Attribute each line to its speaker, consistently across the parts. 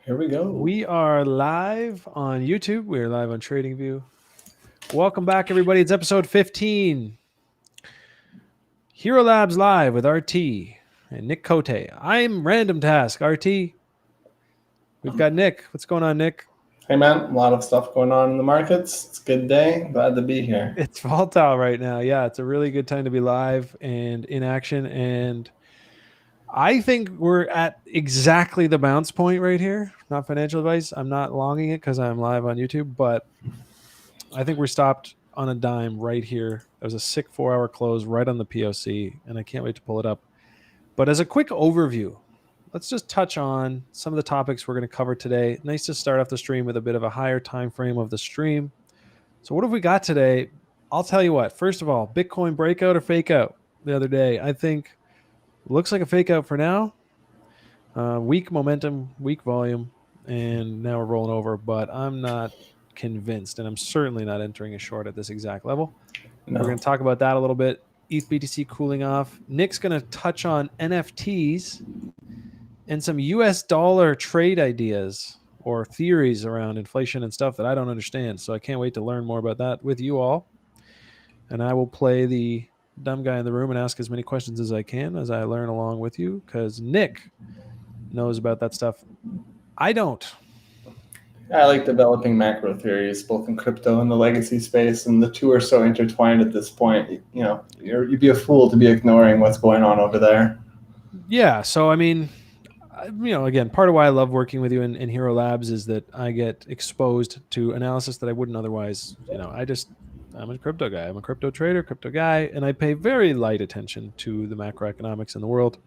Speaker 1: Here we go.
Speaker 2: We are live on YouTube. We are live on TradingView. Welcome back, everybody. It's episode 15. Hxro Labs live with RT and Nick Cote. I'm Random Task, RT. We've got Nick. What's going on, Nick?
Speaker 1: Hey, man. A lot of stuff going on in the markets. It's a good day. Glad to be here.
Speaker 2: It's volatile right now. Yeah, it's a really good time to be live and in action. And I think we're at exactly the bounce point right here. Not financial advice. I'm not longing it because I'm live on YouTube, but I think we're stopped on a dime right here. There was a sick 4-hour close right on the POC, and I can't wait to pull it up. But as a quick overview, let's just touch on some of the topics we're going to cover today. Nice to start off the stream with a bit of a higher time frame of the stream. So what have we got today? I'll tell you what. First of all, Bitcoin breakout or fake out the other day. I think looks like a fake out for now. Weak momentum, weak volume, and now we're rolling over. But I'm not convinced, and I'm certainly not entering a short at this exact level.
Speaker 1: No.
Speaker 2: We're going to talk about that a little bit. ETH BTC cooling off. Nick's going to touch on NFTs and some US dollar trade ideas or theories around inflation and stuff that I don't understand. So I can't wait to learn more about that with you all. And I will play the dumb guy in the room and ask as many questions as I can as I learn along with you, because Nick knows about that stuff. I don't.
Speaker 1: I like developing macro theories, both in crypto and the legacy space, and the two are so intertwined at this point. You know, you'd be a fool to be ignoring what's going on over there.
Speaker 2: Yeah. So, I mean, again, part of why I love working with you in Hxro Labs is that I get exposed to analysis that I wouldn't otherwise. I'm a crypto guy. I'm a crypto trader, crypto guy, and I pay very light attention to the macroeconomics in the world.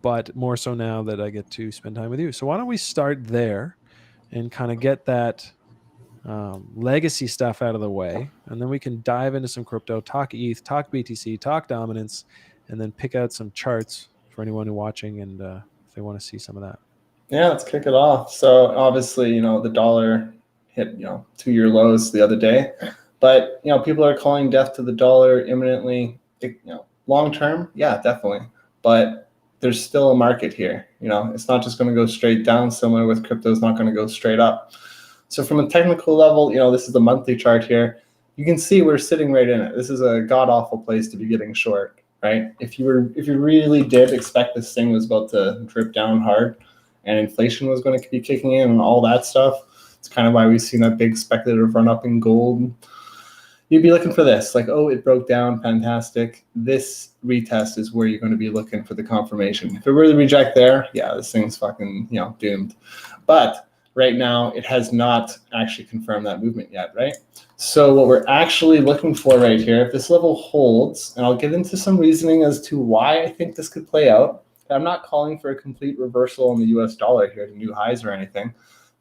Speaker 2: But more so now that I get to spend time with you. So why don't we start there and kind of get that legacy stuff out of the way, and then we can dive into some crypto, talk ETH, talk BTC, talk dominance, and then pick out some charts for anyone who's watching and if they want to see some of that.
Speaker 1: Yeah, let's kick it off. So obviously, the dollar hit 2-year lows the other day, but people are calling death to the dollar imminently. Long term, yeah, definitely, but there's still a market here. It's not just going to go straight down. Similar with crypto, is not going to go straight up. So from a technical level, this is the monthly chart here. You can see we're sitting right in it. This is a god awful place to be getting short, right? If you really did expect this thing was about to drip down hard, and inflation was going to be kicking in and all that stuff, it's kind of why we've seen that big speculative run up in gold. You'd be looking for this, like, oh, it broke down, fantastic. This retest is where you're going to be looking for the confirmation. If it were to reject there, yeah, this thing's fucking, doomed. But right now, it has not actually confirmed that movement yet, right? So what we're actually looking for right here, if this level holds, and I'll get into some reasoning as to why I think this could play out. I'm not calling for a complete reversal in the US dollar here to new highs or anything,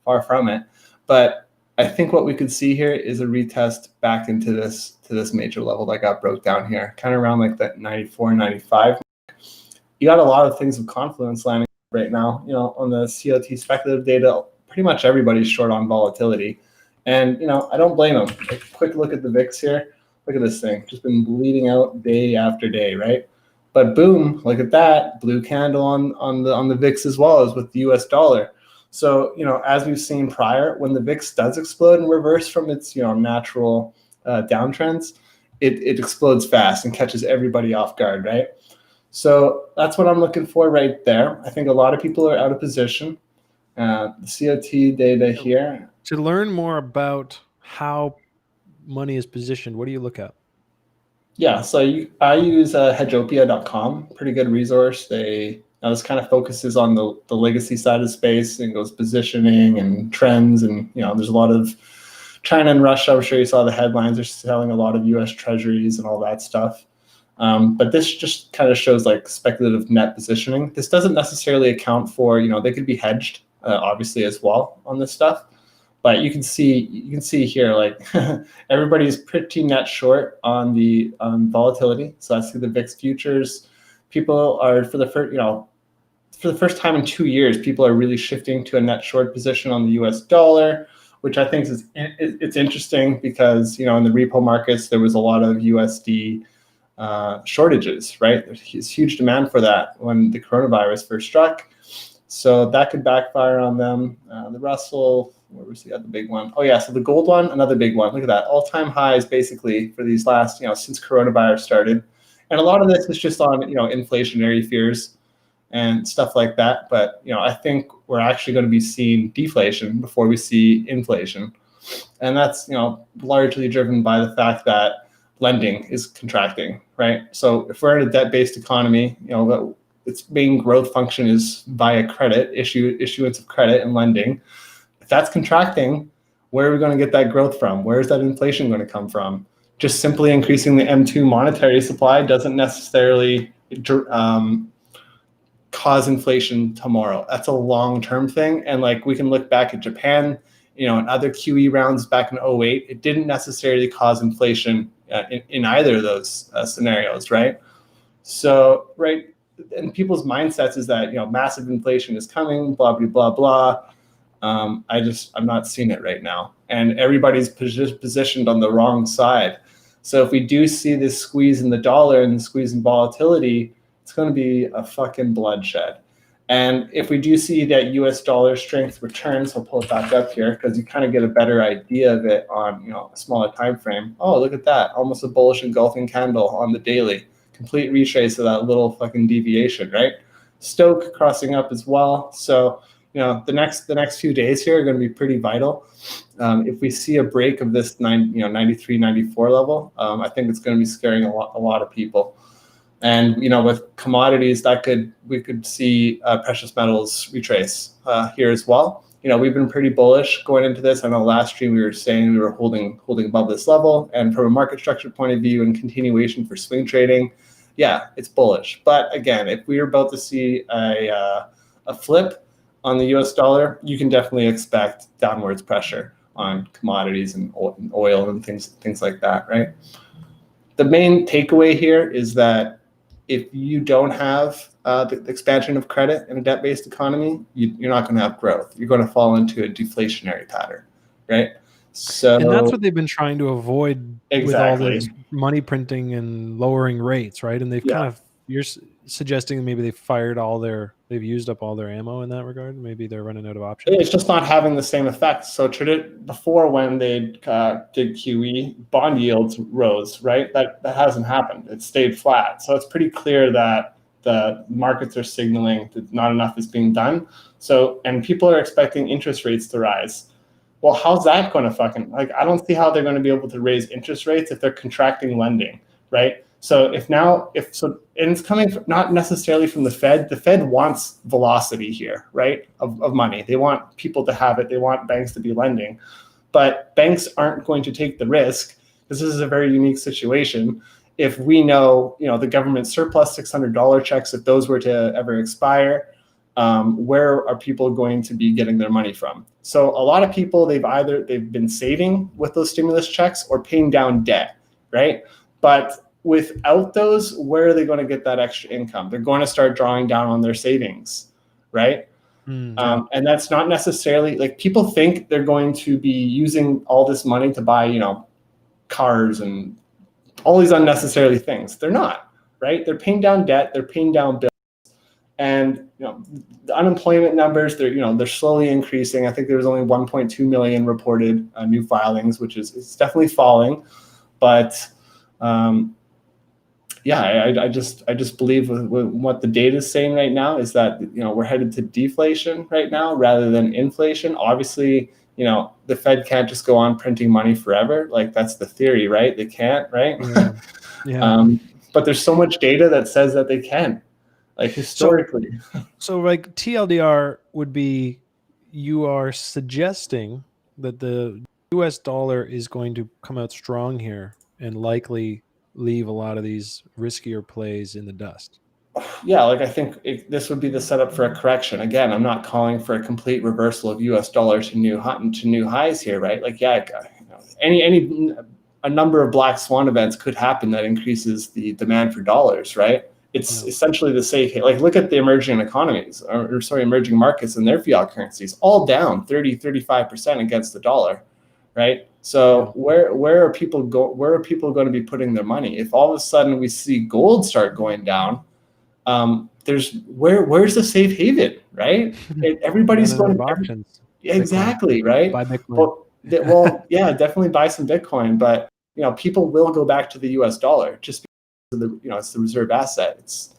Speaker 1: far from it. But I think what we could see here is a retest back into this major level that got broke down here, kind of around like that 94, 95. You got a lot of things of confluence landing right now. On the COT speculative data, pretty much everybody's short on volatility. And, I don't blame them. Like, quick look at the VIX here. Look at this thing. Just been bleeding out day after day, right? But boom, look at that. Blue candle on the VIX as well as with the US dollar. So, as we've seen prior, when the VIX does explode and reverse from its, natural downtrends, it explodes fast and catches everybody off guard, right? So that's what I'm looking for right there. I think a lot of people are out of position. The COT data here.
Speaker 2: To learn more about how money is positioned, what do you look at?
Speaker 1: Yeah, so I use hedgeopia.com, pretty good resource. This kind of focuses on the legacy side of the space and goes positioning and trends. And, there's a lot of China and Russia. I'm sure you saw the headlines. They're selling a lot of US treasuries and all that stuff. But this just kind of shows like speculative net positioning. This doesn't necessarily account for, they could be hedged, obviously, as well on this stuff. But you can see here, like everybody's pretty net short on the volatility. So that's the VIX futures. People are for the first time in 2 years, people are really shifting to a net short position on the US dollar, which I think it's interesting because in the repo markets there was a lot of USD shortages, right? There's huge demand for that when the coronavirus first struck. So that could backfire on them. The Russell, where was the other big one? Oh yeah, so the gold one, another big one. Look at that, all-time highs basically for these last, since coronavirus started. And a lot of this is just on, inflationary fears and stuff like that. But, I think we're actually going to be seeing deflation before we see inflation. And that's, largely driven by the fact that lending is contracting, right? So if we're in a debt-based economy, its main growth function is via credit, issuance of credit and lending. If that's contracting, where are we going to get that growth from? Where is that inflation going to come from? Just simply increasing the M2 monetary supply doesn't necessarily cause inflation tomorrow. That's a long-term thing. And like we can look back at Japan, and other QE rounds back in 08, it didn't necessarily cause inflation in either of those scenarios, right? So, right, and people's mindsets is that, massive inflation is coming, blah, blah, blah, blah. I'm not seeing it right now. And everybody's positioned on the wrong side. So if we do see this squeeze in the dollar and the squeeze in volatility, it's going to be a fucking bloodshed. And if we do see that US dollar strength returns, I'll pull it back up here because you kind of get a better idea of it on, a smaller time frame. Oh, look at that. Almost a bullish engulfing candle on the daily. Complete retrace of that little fucking deviation, right? Stoke crossing up as well. So, the next few days here are going to be pretty vital. If we see a break of this 93, 94 level, I think it's going to be scaring a lot of people. And with commodities, we could see precious metals retrace here as well. We've been pretty bullish going into this. I know last stream we were saying we were holding above this level, and from a market structure point of view and continuation for swing trading, yeah, it's bullish. But again, if we're about to see a flip on the US dollar, you can definitely expect downwards pressure on commodities and oil and things like that, right? The main takeaway here is that if you don't have the expansion of credit in a debt-based economy, you're not going to have growth. You're going to fall into a deflationary pattern, right? So,
Speaker 2: and that's what they've been trying to avoid with all
Speaker 1: exactly.
Speaker 2: this money printing and lowering rates, right? And they've you're suggesting maybe they've used up all their ammo in that regard. Maybe they're running out of options.
Speaker 1: It's just not having the same effect. So before, when they did QE, bond yields rose, right? That hasn't happened. It stayed flat. So it's pretty clear that the markets are signaling that not enough is being done. So, and people are expecting interest rates to rise. Well, how's that going to I don't see how they're going to be able to raise interest rates if they're contracting lending, right? So and it's coming not necessarily from the Fed wants velocity here, right? Of money. They want people to have it. They want banks to be lending, but banks aren't going to take the risk because this is a very unique situation. If we know, the government surplus $600 checks, if those were to ever expire, where are people going to be getting their money from? So a lot of people, they've been saving with those stimulus checks or paying down debt, right? But without those, where are they going to get that extra income? They're going to start drawing down on their savings, right? And that's not necessarily people think they're going to be using all this money to buy, cars and all these unnecessary things. They're not, right? They're paying down debt. They're paying down bills. And the unemployment numbers, they're slowly increasing. I think there was only 1.2 million reported new filings, which it's definitely falling. But I just believe with what the data is saying right now is that we're headed to deflation right now rather than inflation. Obviously, the Fed can't just go on printing money forever. That's the theory, right? They can't, right?
Speaker 2: Yeah.
Speaker 1: But there's so much data that says that they can. Historically.
Speaker 2: So TLDR would be, you are suggesting that the US dollar is going to come out strong here and likely leave a lot of these riskier plays in the dust.
Speaker 1: Yeah, I think this would be the setup for a correction. Again, I'm not calling for a complete reversal of US dollar to new highs here, right? A number of black swan events could happen that increases the demand for dollars, right? It's essentially the safe. Look at the emerging economies, emerging markets and their fiat currencies, all down 30-35% against the dollar, right? So where are people going to be putting their money? If all of a sudden we see gold start going down, there's where's the safe haven, right? Everybody's
Speaker 2: Running out
Speaker 1: going
Speaker 2: of
Speaker 1: to
Speaker 2: options.
Speaker 1: exactly right.
Speaker 2: Buy Bitcoin.
Speaker 1: Well, yeah, definitely buy some Bitcoin, but people will go back to the U.S. dollar just because of the it's the reserve asset. It's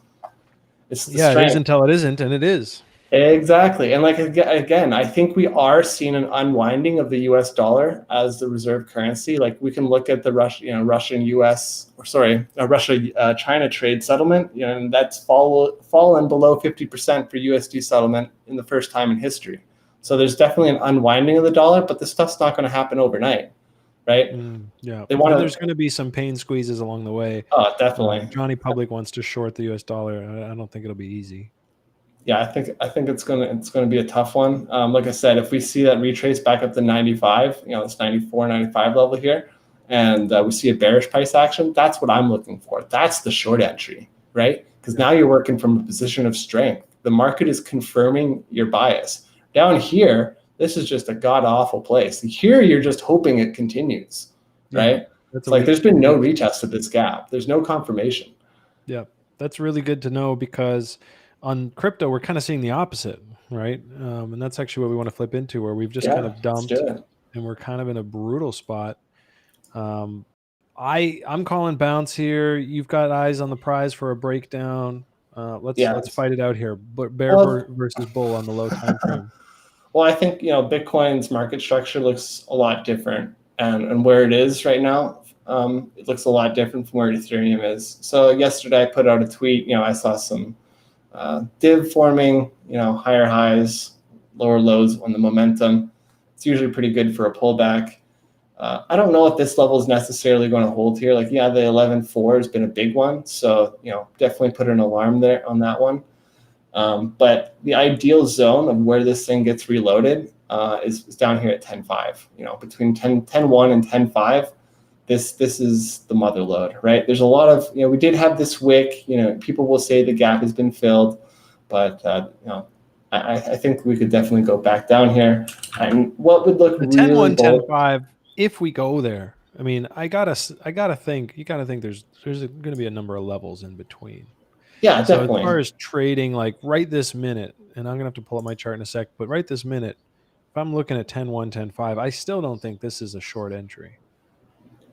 Speaker 1: the
Speaker 2: Yeah, it is
Speaker 1: strength.
Speaker 2: until it isn't, and it is.
Speaker 1: Exactly. And like again, I think we are seeing an unwinding of the US dollar as the reserve currency. Like we can look at the Russian US or sorry, Russia China trade settlement, and that's fallen below 50% for USD settlement in the first time in history. So there's definitely an unwinding of the dollar, but this stuff's not going to happen overnight, right?
Speaker 2: Yeah.
Speaker 1: They want
Speaker 2: And there's going to be some pain squeezes along the way.
Speaker 1: Oh, definitely.
Speaker 2: Johnny Public wants to short the US dollar. I don't think it'll be easy.
Speaker 1: Yeah, I think it's gonna be a tough one. Like I said, if we see that retrace back up to 95, this 94, 95 level here, and we see a bearish price action, that's what I'm looking for. That's the short entry, right? Because now you're working from a position of strength. The market is confirming your bias. Down here, this is just a god awful place. Here, you're just hoping it continues, right? It's like there's been no retest of this gap. There's no confirmation.
Speaker 2: Yeah, that's really good to know because on crypto, we're kind of seeing the opposite, right? And that's actually what we want to flip into, where we've just kind of dumped and we're kind of in a brutal spot. I'm calling bounce here. You've got eyes on the prize for a breakdown. Let's fight it out here. But bear versus bull on the low time frame.
Speaker 1: Well, I think Bitcoin's market structure looks a lot different, and where it is right now, it looks a lot different from where Ethereum is. So yesterday I put out a tweet. I saw some div forming, higher highs, lower lows on the momentum. It's usually pretty good for a pullback. I don't know if this level is necessarily going to hold here. Like, the 11.4 has been a big one. So, definitely put an alarm there on that one. But the ideal zone of where this thing gets reloaded is down here at 10.5, between 10.1 and 10.5. This is the mother load, right? There's a lot of, we did have this wick, people will say the gap has been filled, but, I think we could definitely go back down here. And what would look really
Speaker 2: 10.1, 10.5, if we go there, I mean, you gotta think there's going to be a number of levels in between.
Speaker 1: Yeah,
Speaker 2: so
Speaker 1: definitely.
Speaker 2: As far as trading, like right this minute, and I'm going to have to pull up my chart in a sec, but right this minute, if I'm looking at 10.1, 10.5, I still don't think this is a short entry.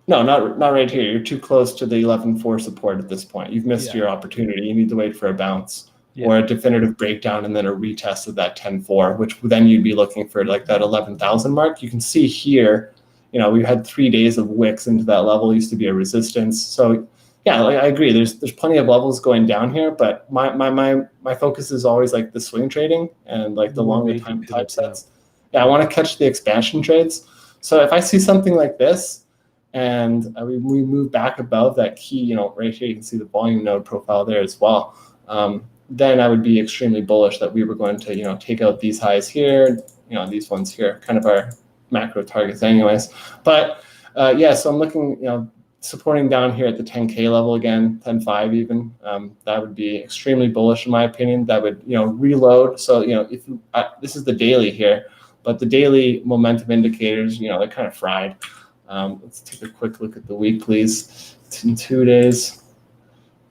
Speaker 1: No, not right here. You're too close to the 11.4 support at this point. You've missed your opportunity. You need to wait for a bounce or a definitive breakdown and then a retest of that 10.4, which then you'd be looking for like that 11,000 mark. You can see here, we've had 3 days of wicks into that level. It used to be a resistance. So yeah, I agree. There's plenty of levels going down here, but my focus is always like the swing trading and like the longer time type sets. Yeah, I want to catch the expansion trades. So if I see something like this, and we move back above that key, right here, you can see the volume node profile there as well. Then I would be extremely bullish that we were going to, take out these highs here, these ones here, kind of our macro targets anyways. But so I'm looking, supporting down here at the 10K level again, 10.5 even. That would be extremely bullish in my opinion. That would, reload. So, if this is the daily here, but the daily momentum indicators, they're kind of fried. Let's take a quick look at the weeklies. It's in 2 days.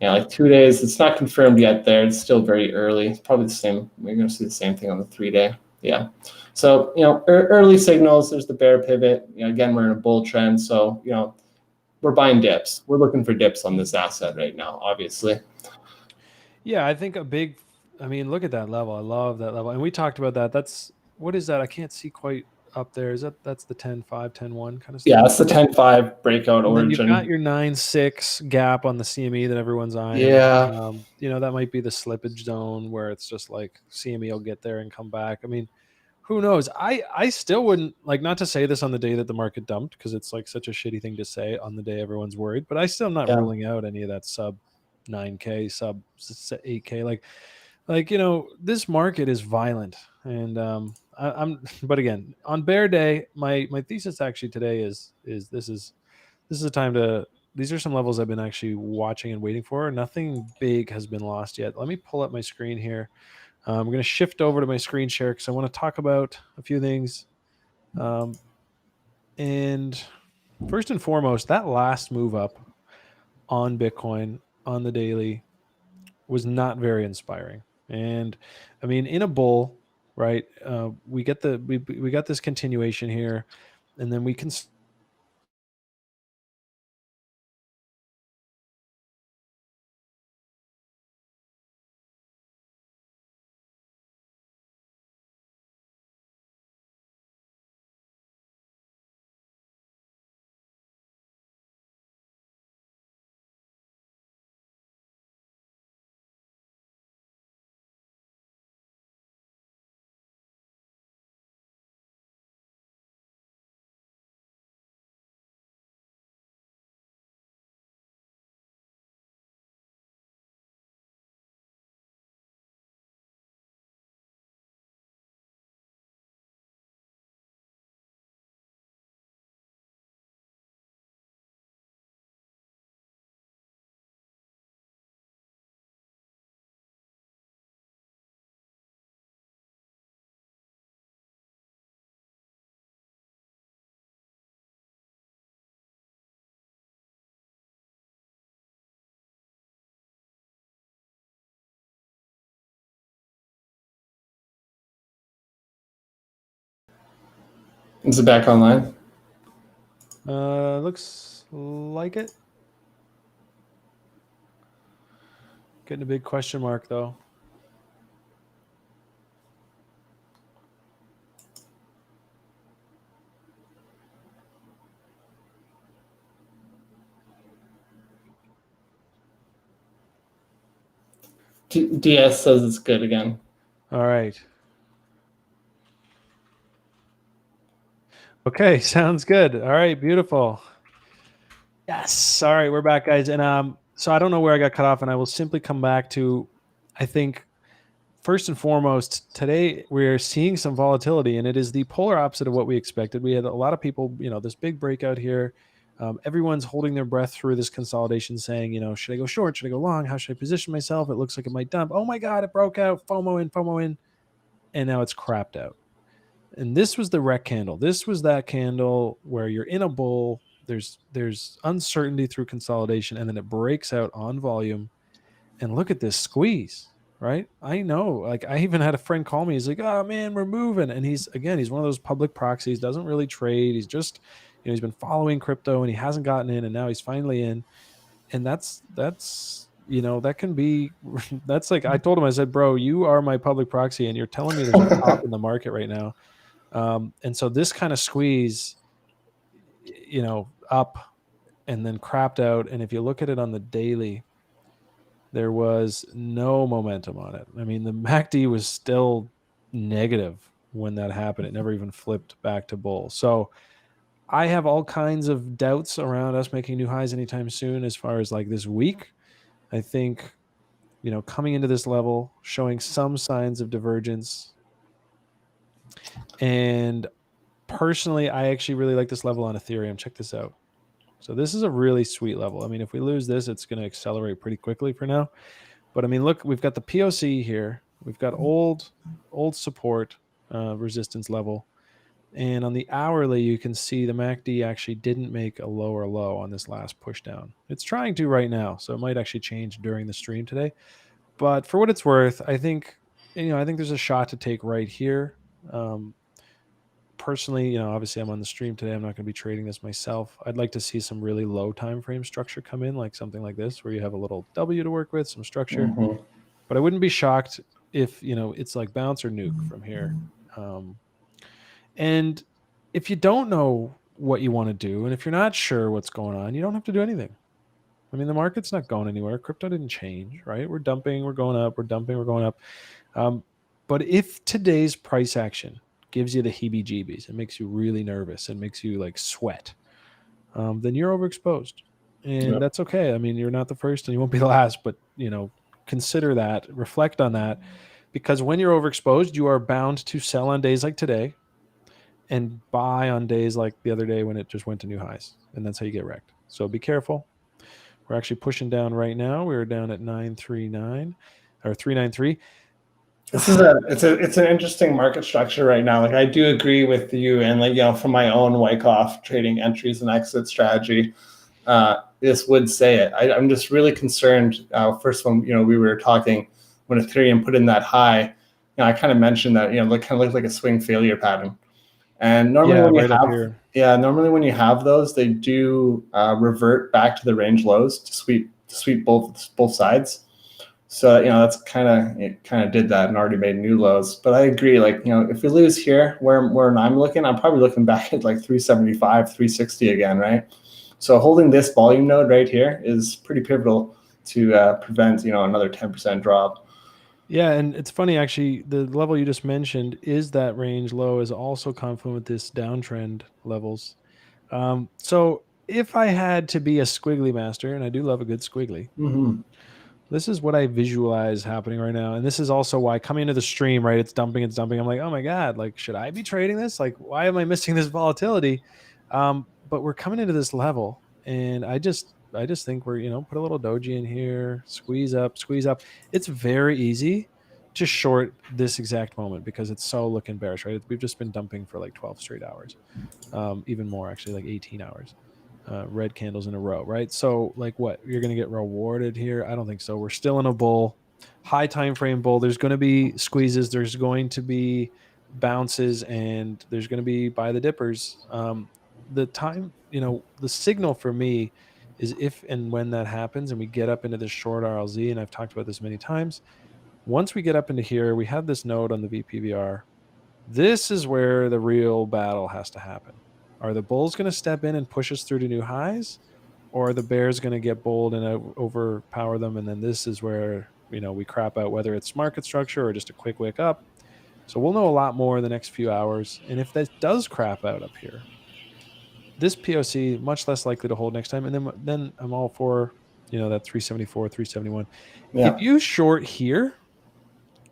Speaker 1: Yeah, like 2 days. It's not confirmed yet there. It's still very early. It's probably the same. We're going to see the same thing on the 3-day. Yeah. So, early signals. There's the bear pivot. Again, we're in a bull trend. So, we're buying dips. We're looking for dips on this asset right now, obviously.
Speaker 2: Yeah, I think look at that level. I love that level. And we talked about that. What is that? I can't see quite up there. That's the 10.5, 10.1 kind of stuff?
Speaker 1: Yeah, that's the 10.5 breakout
Speaker 2: and
Speaker 1: origin.
Speaker 2: Then you've got your 9.6 gap on the CME that everyone's eyeing.
Speaker 1: Yeah.
Speaker 2: That might be the slippage zone where it's just like CME will get there and come back. I mean, who knows? I still wouldn't like, not to say this on the day that the market dumped, because it's like such a shitty thing to say on the day everyone's worried, but I still am not ruling out any of that sub 9K, sub 8K. Like this market is violent, and but again, on bear day, my thesis actually today is this is a time to, these are some levels I've been actually watching and waiting for. Nothing big has been lost yet. Let me pull up my screen here. I'm going to shift over to my screen share because I want to talk about a few things. And first and foremost, that last move up on Bitcoin on the daily, was not very inspiring. And I mean, in a bull, right? We get we got this continuation here, and then we can
Speaker 1: Is it back online?
Speaker 2: looks like it. Getting a big question mark though.
Speaker 1: DS says it's good again.
Speaker 2: All right. Okay, sounds good. All right, beautiful. Yes. All right, we're back, guys. And so I don't know where I got cut off, and I will simply come back to, I think, first and foremost, today we're seeing some volatility, and it is the polar opposite of what we expected. We had a lot of people, this big breakout here. Everyone's holding their breath through this consolidation, saying, should I go short? Should I go long? How should I position myself? It looks like it might dump. Oh my God, it broke out. FOMO in. And now it's crapped out. And this was the wreck candle. This was that candle where you're in a bull. There's uncertainty through consolidation, and then it breaks out on volume. And look at this squeeze, right? I know. Like, I even had a friend call me. He's like, "Oh man, we're moving." And he's one of those public proxies, doesn't really trade. He's just, he's been following crypto and he hasn't gotten in, and now he's finally in. And that's that can be, that's like, I told him, I said, "Bro, you are my public proxy and you're telling me there's a top in the market right now." And so this kind of squeeze, up and then crapped out. And if you look at it on the daily, there was no momentum on it. I mean, the MACD was still negative when that happened. It never even flipped back to bull. So I have all kinds of doubts around us making new highs anytime soon as far as like this week. I think, coming into this level, showing some signs of divergence. And personally, I actually really like this level on Ethereum. Check this out. So this is a really sweet level. I mean, if we lose this, it's going to accelerate pretty quickly for now. But I mean, look, we've got the POC here. We've got old support resistance level. And on the hourly, you can see the MACD actually didn't make a lower low on this last push down. It's trying to right now, so it might actually change during the stream today. But for what it's worth, I think there's a shot to take right here. Personally, obviously I'm on the stream today. I'm not going to be trading this myself. I'd like to see some really low time frame structure come in, like something like this, where you have a little W to work with, some structure.
Speaker 1: Mm-hmm.
Speaker 2: But I wouldn't be shocked if, it's like bounce or nuke from here. And if you don't know what you want to do, and if you're not sure what's going on, you don't have to do anything. I mean, the market's not going anywhere. Crypto didn't change, right? We're dumping, we're going up, we're dumping, we're going up. But if today's price action gives you the heebie-jeebies, it makes you really nervous and makes you like sweat, then you're overexposed. And that's okay. I mean, you're not the first and you won't be the last, but consider that, reflect on that, because when you're overexposed, you are bound to sell on days like today and buy on days like the other day when it just went to new highs. And that's how you get wrecked. So be careful. We're actually pushing down right now. We're down at 939 or 393.
Speaker 1: This is it's an interesting market structure right now. Like, I do agree with you, and from my own Wyckoff trading entries and exit strategy, this would say it. I'm just really concerned. First when we were talking when Ethereum put in that high, I kind of mentioned that kind of looked like a swing failure pattern. And normally when you
Speaker 2: right up
Speaker 1: have
Speaker 2: here.
Speaker 1: normally when you have those, they do revert back to the range lows to sweep both sides. So that's kind of did that and already made new lows. But I agree, like if we lose here, where I'm looking, I'm probably looking back at like 375, 360 again, right? So holding this volume node right here is pretty pivotal to prevent another 10% drop.
Speaker 2: Yeah, and it's funny actually. The level you just mentioned is that range low is also confluent with this downtrend levels. So if I had to be a squiggly master, and I do love a good squiggly,
Speaker 1: Mm-hmm.
Speaker 2: this is what I visualize happening right now. And this is also why coming into the stream, right? It's dumping. I'm like, oh my God, like, should I be trading this? Like, why am I missing this volatility? But we're coming into this level. And I just think we're, put a little doji in here, squeeze up, squeeze up. It's very easy to short this exact moment because it's so looking bearish, right? We've just been dumping for like 12 straight hours, even more actually, like 18 hours. Red candles in a row, right? So like what, you're going to get rewarded here? I don't think so. We're still in a bull, high time frame bull. There's going to be squeezes, there's going to be bounces, and there's going to be buy the dippers. The time, the signal for me is if and when that happens and we get up into this short RLZ, and I've talked about this many times, once we get up into here, we have this node on the VPVR. This is where the real battle has to happen. Are the bulls going to step in and push us through to new highs, or are the bears going to get bold and overpower them? And then this is where we crap out, whether it's market structure or just a quick wick up. So we'll know a lot more in the next few hours. And if that does crap out up here, this POC much less likely to hold next time. And then I'm all for that 374, 371. If
Speaker 1: Yeah,
Speaker 2: you short here,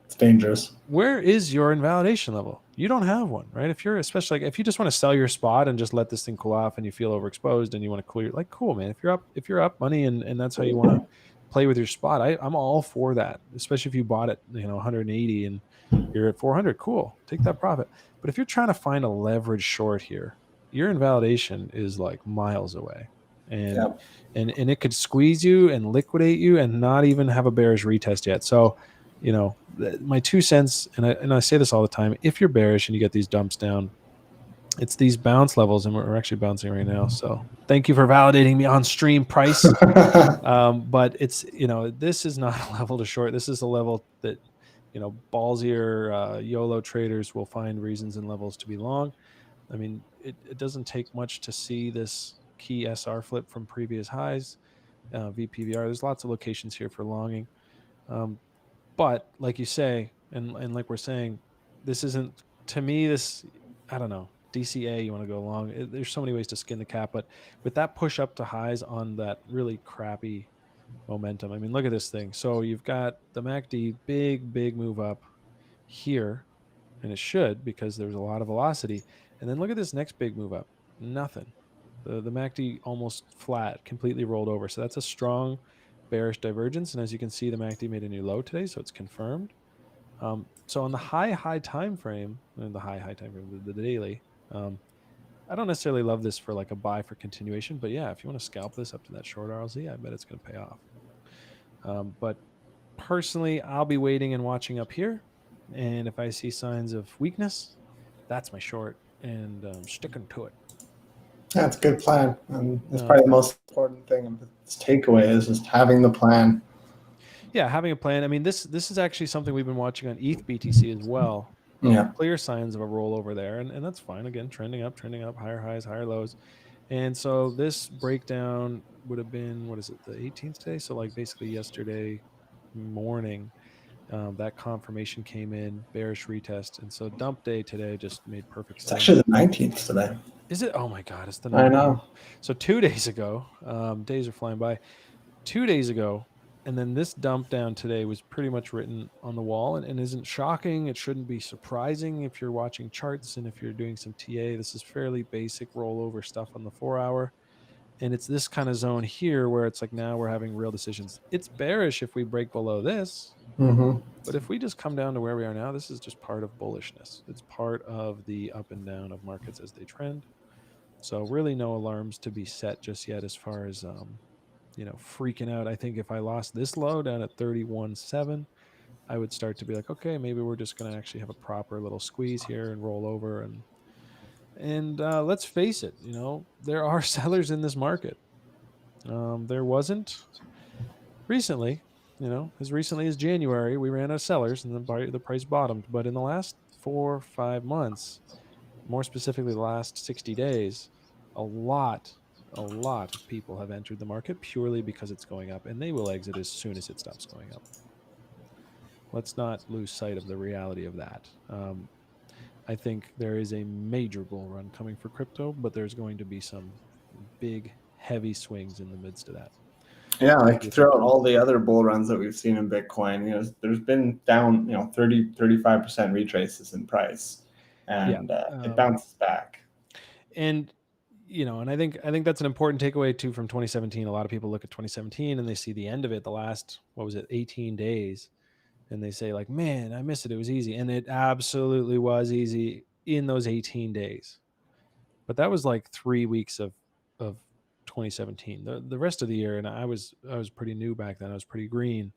Speaker 1: it's dangerous.
Speaker 2: where is your invalidation level? You don't have one, right? If you're especially like if you just want to sell your spot and just let this thing cool off and you feel overexposed and you want to clear, like, cool, man. If you're up money and that's how you want to play with your spot, I'm all for that. Especially if you bought it, 180 and you're at 400, cool, take that profit. But if you're trying to find a leverage short here, your invalidation is like miles away, and
Speaker 1: Yeah.
Speaker 2: and it could squeeze you and liquidate you and not even have a bearish retest yet. So my 2 cents, and I say this all the time, if you're bearish and you get these dumps down, it's these bounce levels, and we're actually bouncing right now. So thank you for validating me on stream, price. But it's this is not a level to short. This is a level that ballsier YOLO traders will find reasons and levels to be long. I mean, it doesn't take much to see this key SR flip from previous highs. VPVR, there's lots of locations here for longing. But like you say, and like we're saying, this isn't, to me, this, I don't know, DCA, you want to go along. There's so many ways to skin the cat, but with that push up to highs on that really crappy momentum, I mean, look at this thing. So you've got the MACD, big move up here, and it should because there's a lot of velocity. And then look at this next big move up. Nothing. The MACD almost flat, completely rolled over. So that's a strong bearish divergence. And as you can see, the MACD made a new low today, so it's confirmed. So on the high time frame, and the high time frame, the daily, I don't necessarily love this for like a buy for continuation, but yeah, if you want to scalp this up to that short RLZ, I bet it's going to pay off. But personally, I'll be waiting and watching up here. And if I see signs of weakness, that's my short, and sticking to it.
Speaker 1: That's a good plan. And it's
Speaker 2: No,
Speaker 1: probably the most important thing of this takeaway is just having the plan.
Speaker 2: yeah, having a plan. I mean, this is actually something we've been watching on ETH BTC as well.
Speaker 1: Yeah.
Speaker 2: Clear signs of a rollover there, and that's fine. Again, trending up, higher highs, higher lows. And so this breakdown would have been, what is it, the 18th today? So like basically yesterday morning, that confirmation came in, bearish retest. And so dump day today just made perfect
Speaker 1: It's
Speaker 2: sense.
Speaker 1: actually the 19th today.
Speaker 2: Is it? Oh my God, it's the 19th.
Speaker 1: I know.
Speaker 2: So 2 days ago, days are flying by. 2 days ago, and then this dump down today was pretty much written on the wall and isn't shocking. It shouldn't be surprising if you're watching charts and if you're doing some TA. This is fairly basic rollover stuff on the 4 hour. And it's this kind of zone here where it's like now we're having real decisions. It's bearish if we break below this.
Speaker 1: Mm-hmm.
Speaker 2: But if we just come down to where we are now, this is just part of bullishness. It's part of the up and down of markets as they trend. So really no alarms to be set just yet as far as freaking out. I think if I lost this low down at 31.7, I would start to be like, okay, maybe we're just going to actually have a proper little squeeze here and roll over. And let's face it, there are sellers in this market. There wasn't recently, as recently as January, we ran out of sellers and the price bottomed. But in the last 4 or 5 months, more specifically the last 60 days, a lot of people have entered the market purely because it's going up, and they will exit as soon as it stops going up. Let's not lose sight of the reality of that. I think there is a major bull run coming for crypto, but there's going to be some big, heavy swings in the midst of that.
Speaker 1: Yeah, like throughout all the other bull runs that we've seen in Bitcoin, there's been down, 35% retraces in price, and it bounces back.
Speaker 2: And and I think that's an important takeaway too from 2017. A lot of people look at 2017 and they see the end of it, the last 18 days, and they say like, man, I miss it. It was easy, and it absolutely was easy in those 18 days. But that was like 3 weeks of 2017. The rest of the year, and I was pretty new back then. I was pretty green.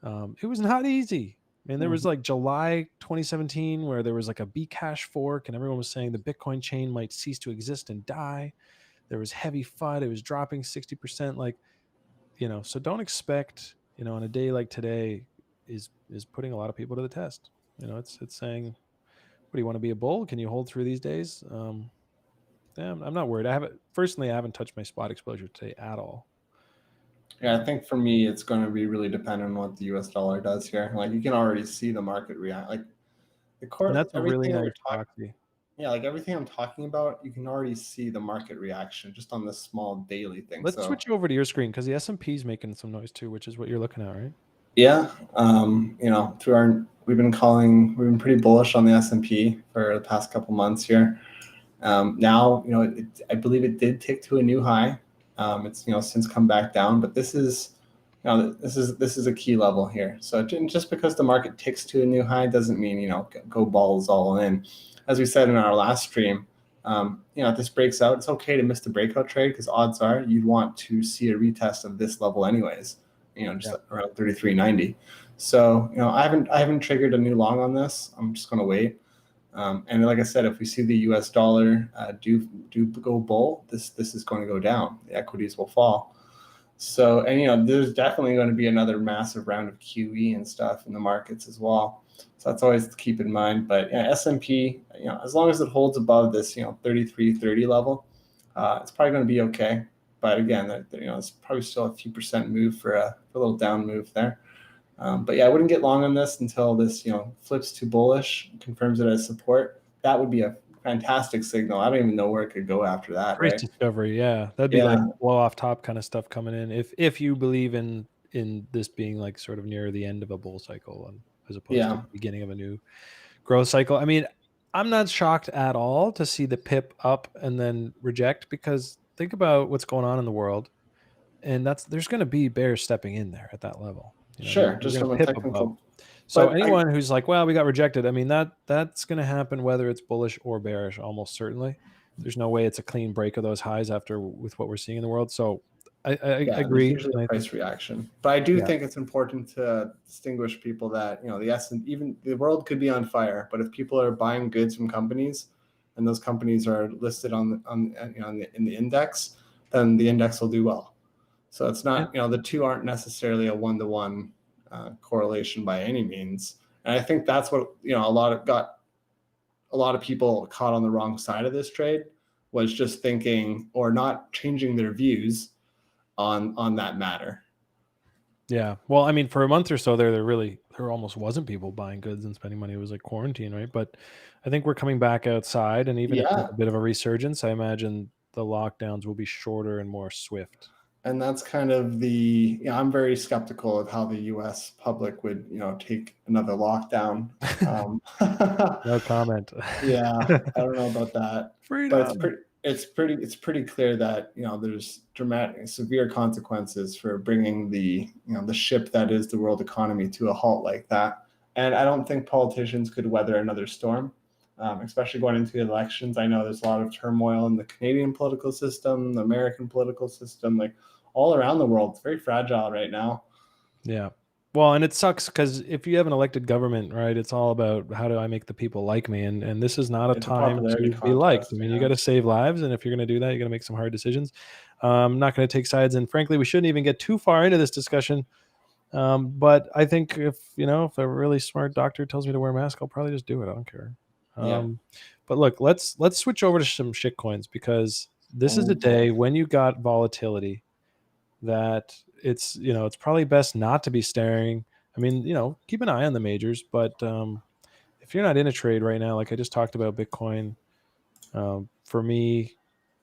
Speaker 2: It was not easy. And there was like July 2017 where there was like a Bcash fork and everyone was saying the Bitcoin chain might cease to exist and die. There was heavy FUD. It was dropping 60%. Like, so don't expect, on a day like today is putting a lot of people to the test. It's saying, what do you want to be, a bull? Can you hold through these days? Yeah, I'm not worried. I haven't touched my spot exposure today at all.
Speaker 1: Yeah, I think for me, it's going to be really dependent on what the US dollar does here. Like you can already see the market react. Like the core,
Speaker 2: And that's a really
Speaker 1: everything that
Speaker 2: nice
Speaker 1: we're talking.
Speaker 2: proxy.
Speaker 1: Yeah, like everything I'm talking about, you can already see the market reaction just on this small daily thing.
Speaker 2: Let's
Speaker 1: So
Speaker 2: switch over to your screen because the S&P is making some noise too, which is what you're looking at, right?
Speaker 1: yeah, we've been pretty bullish on the S&P for the past couple months here. Now, I believe it did tick to a new high. It's since come back down, but this is a key level here. So just because the market ticks to a new high doesn't mean go balls all in. As we said in our last stream, if this breaks out, it's okay to miss the breakout trade because odds are you'd want to see a retest of this level anyways. Around 33.90. So I haven't triggered a new long on this. I'm just going to wait. And like I said, if we see the US dollar do go bull, this is going to go down. The equities will fall. So, and there's definitely going to be another massive round of QE and stuff in the markets as well. So that's always to keep in mind. But S&P, as long as it holds above this 33.30 level, it's probably going to be okay. But again, it's probably still a few percent move for a little down move there. But yeah, I wouldn't get long on this until this, flips to bullish, confirms it as support. That would be a fantastic signal. I don't even know where it could go after that.
Speaker 2: Price
Speaker 1: right?
Speaker 2: discovery, yeah, that'd be like blow off top kind of stuff coming in. If you believe in this being like sort of near the end of a bull cycle, and as opposed to the beginning of a new growth cycle. I mean, I'm not shocked at all to see the pip up and then reject, because think about what's going on in the world, and there's going to be bears stepping in there at that level.
Speaker 1: Sure, just from a technical.
Speaker 2: So anyone who's like, well, we got rejected, I mean, that's going to happen whether it's bullish or bearish, almost certainly. There's no way it's a clean break of those highs with what we're seeing in the world. So I agree.
Speaker 1: There's usually a price reaction, but I do think it's important to distinguish people that even the world could be on fire, but if people are buying goods from companies, and those companies are listed in the index, then the index will do well. So it's not the two aren't necessarily a one-to-one correlation by any means, and I think that's what a lot of people caught on the wrong side of this trade, was just thinking or not changing their views on that matter.
Speaker 2: Yeah. Well, I mean, for a month or so there almost wasn't people buying goods and spending money. It was like quarantine, right? But I think we're coming back outside, and even if there's a bit of a resurgence, I imagine the lockdowns will be shorter and more swift.
Speaker 1: And that's kind of I'm very skeptical of how the US public would, take another lockdown.
Speaker 2: No comment.
Speaker 1: Yeah, I don't know about that.
Speaker 2: Freedom.
Speaker 1: But it's pretty clear that, there's dramatic, severe consequences for bringing the ship that is the world economy to a halt like that. And I don't think politicians could weather another storm, especially going into elections. I know there's a lot of turmoil in the Canadian political system, the American political system, like all around the world. It's very fragile right now.
Speaker 2: Yeah. Well, and it sucks because if you have an elected government, right, it's all about how do I make the people like me, and this is not a
Speaker 1: It's a
Speaker 2: time
Speaker 1: popularity
Speaker 2: to be liked. I
Speaker 1: contest.
Speaker 2: mean, you
Speaker 1: Yeah.
Speaker 2: got to save lives, and if you're going to do that, you're going to make some hard decisions. I'm not going to take sides, and frankly, we shouldn't even get too far into this discussion. But I think if a really smart doctor tells me to wear a mask, I'll probably just do it. I don't care.
Speaker 1: Yeah.
Speaker 2: But look, let's switch over to some shit coins because this is
Speaker 1: Oh
Speaker 2: a day
Speaker 1: boy.
Speaker 2: when you got volatility that it's probably best not to be staring. I mean, keep an eye on the majors, but if you're not in a trade right now, like I just talked about Bitcoin, for me,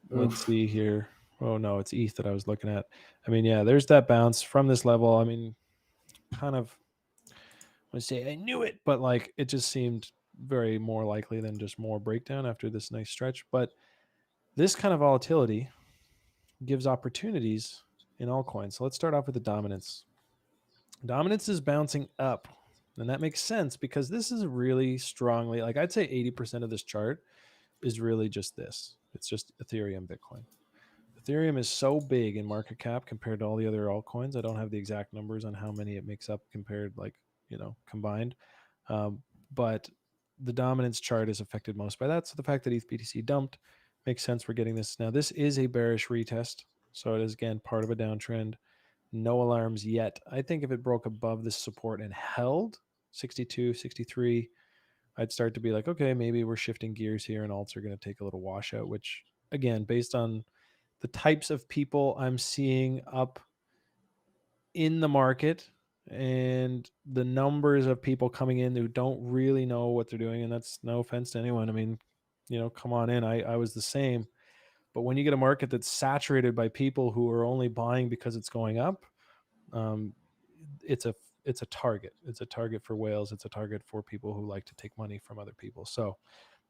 Speaker 2: let's
Speaker 1: Oof.
Speaker 2: see here. Oh no, it's ETH that I was looking at. I mean, yeah, there's that bounce from this level. I mean, kind of, I would say I knew it, but like it just seemed very more likely than just more breakdown after this nice stretch. But this kind of volatility gives opportunities in altcoins. So let's start off with the dominance. Dominance is bouncing up. And that makes sense because this is really strongly, like I'd say 80% of this chart is really just this. It's just Ethereum, Bitcoin. Ethereum is so big in market cap compared to all the other altcoins. I don't have the exact numbers on how many it makes up compared, like, combined. But the dominance chart is affected most by that. So the fact that ETH BTC dumped makes sense. We're getting this. Now, this is a bearish retest. So it is, again, part of a downtrend. No alarms yet. I think if it broke above this support and held 62, 63, I'd start to be like, okay, maybe we're shifting gears here and alts are going to take a little washout, which, again, based on the types of people I'm seeing up in the market and the numbers of people coming in who don't really know what they're doing, and that's no offense to anyone. I mean, come on in. I was the same. But when you get a market that's saturated by people who are only buying because it's going up, um, it's a target. It's a target for whales. It's a target for people who like to take money from other people. So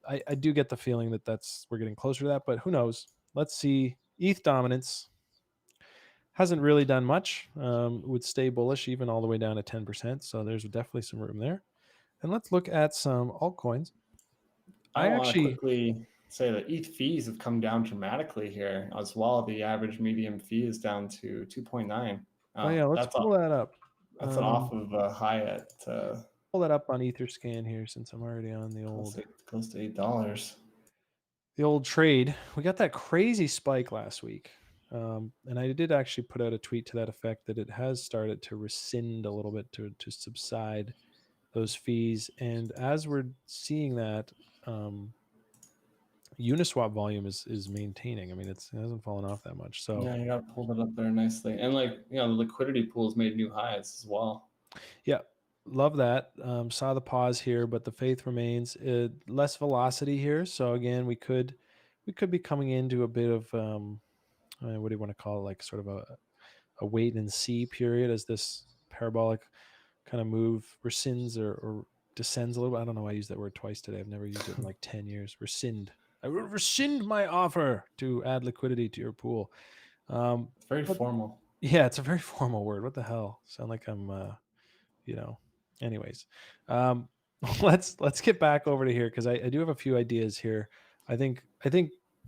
Speaker 2: I do get the feeling that we're getting closer to that, but who knows? Let's see. ETH dominance hasn't really done much. Would stay bullish even all the way down to 10%. So there's definitely some room there. And let's look at some altcoins.
Speaker 1: I
Speaker 2: I
Speaker 1: want to
Speaker 2: actually,
Speaker 1: quickly say that ETH fees have come down dramatically here as well. The average medium fee is down to 2.9.
Speaker 2: oh yeah, let's
Speaker 1: That's
Speaker 2: pull that up.
Speaker 1: that's an off of a high at
Speaker 2: Pull that up on Etherscan here since I'm already on the
Speaker 1: close to $8.
Speaker 2: trade. We got that crazy spike last week. And I did actually put out a tweet to that effect that it has started to rescind a little bit to subside those fees. And as we're seeing that, Uniswap volume is maintaining. I mean, it hasn't fallen off that much. So
Speaker 1: Yeah, you got to pull it up there nicely, and the liquidity pools made new highs as well.
Speaker 2: yeah, love that. Saw the pause here, but the faith remains. Less velocity here. So again, we could be coming into a bit of what do you want to call it? Like sort of a wait and see period as this parabolic kind of move rescinds or descends a little bit. I don't know why I used that word twice today. I've never used it in like 10 years. Rescind. I will rescind my offer to add liquidity to your pool.
Speaker 1: It's very
Speaker 2: But
Speaker 1: formal.
Speaker 2: yeah, it's a very formal word. What the hell? Sound like I'm anyways. Um let's get back over to here because I do have a few ideas here. I think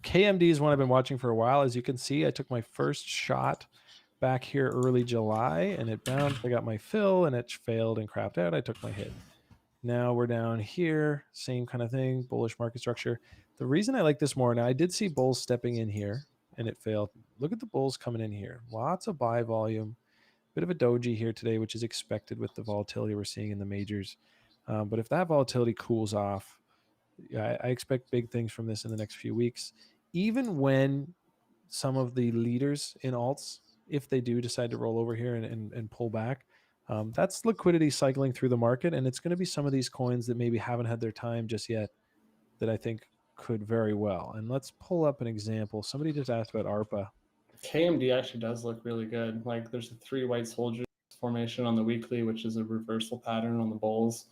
Speaker 2: KMD is one I've been watching for a while. As you can see, I took my first shot back here early July and it bounced. I got my fill and it failed and crapped out. I took my hit. Now we're down here, same kind of thing, bullish market structure. The reason I like this more, now I did see bulls stepping in here and it failed. Look at the bulls coming in here. Lots of buy volume. Bit of a doji here today, which is expected with the volatility we're seeing in the majors. But if that volatility cools off, I expect big things from this in the next few weeks. Even when some of the leaders in alts, if they do decide to roll over here and pull back, that's liquidity cycling through the market. And it's going to be some of these coins that maybe haven't had their time just yet that I think could very well. And let's pull up an example. Somebody just asked about ARPA.
Speaker 1: KMD actually does look really good. Like there's a 3 white soldiers formation on the weekly, which is a reversal pattern on the bulls.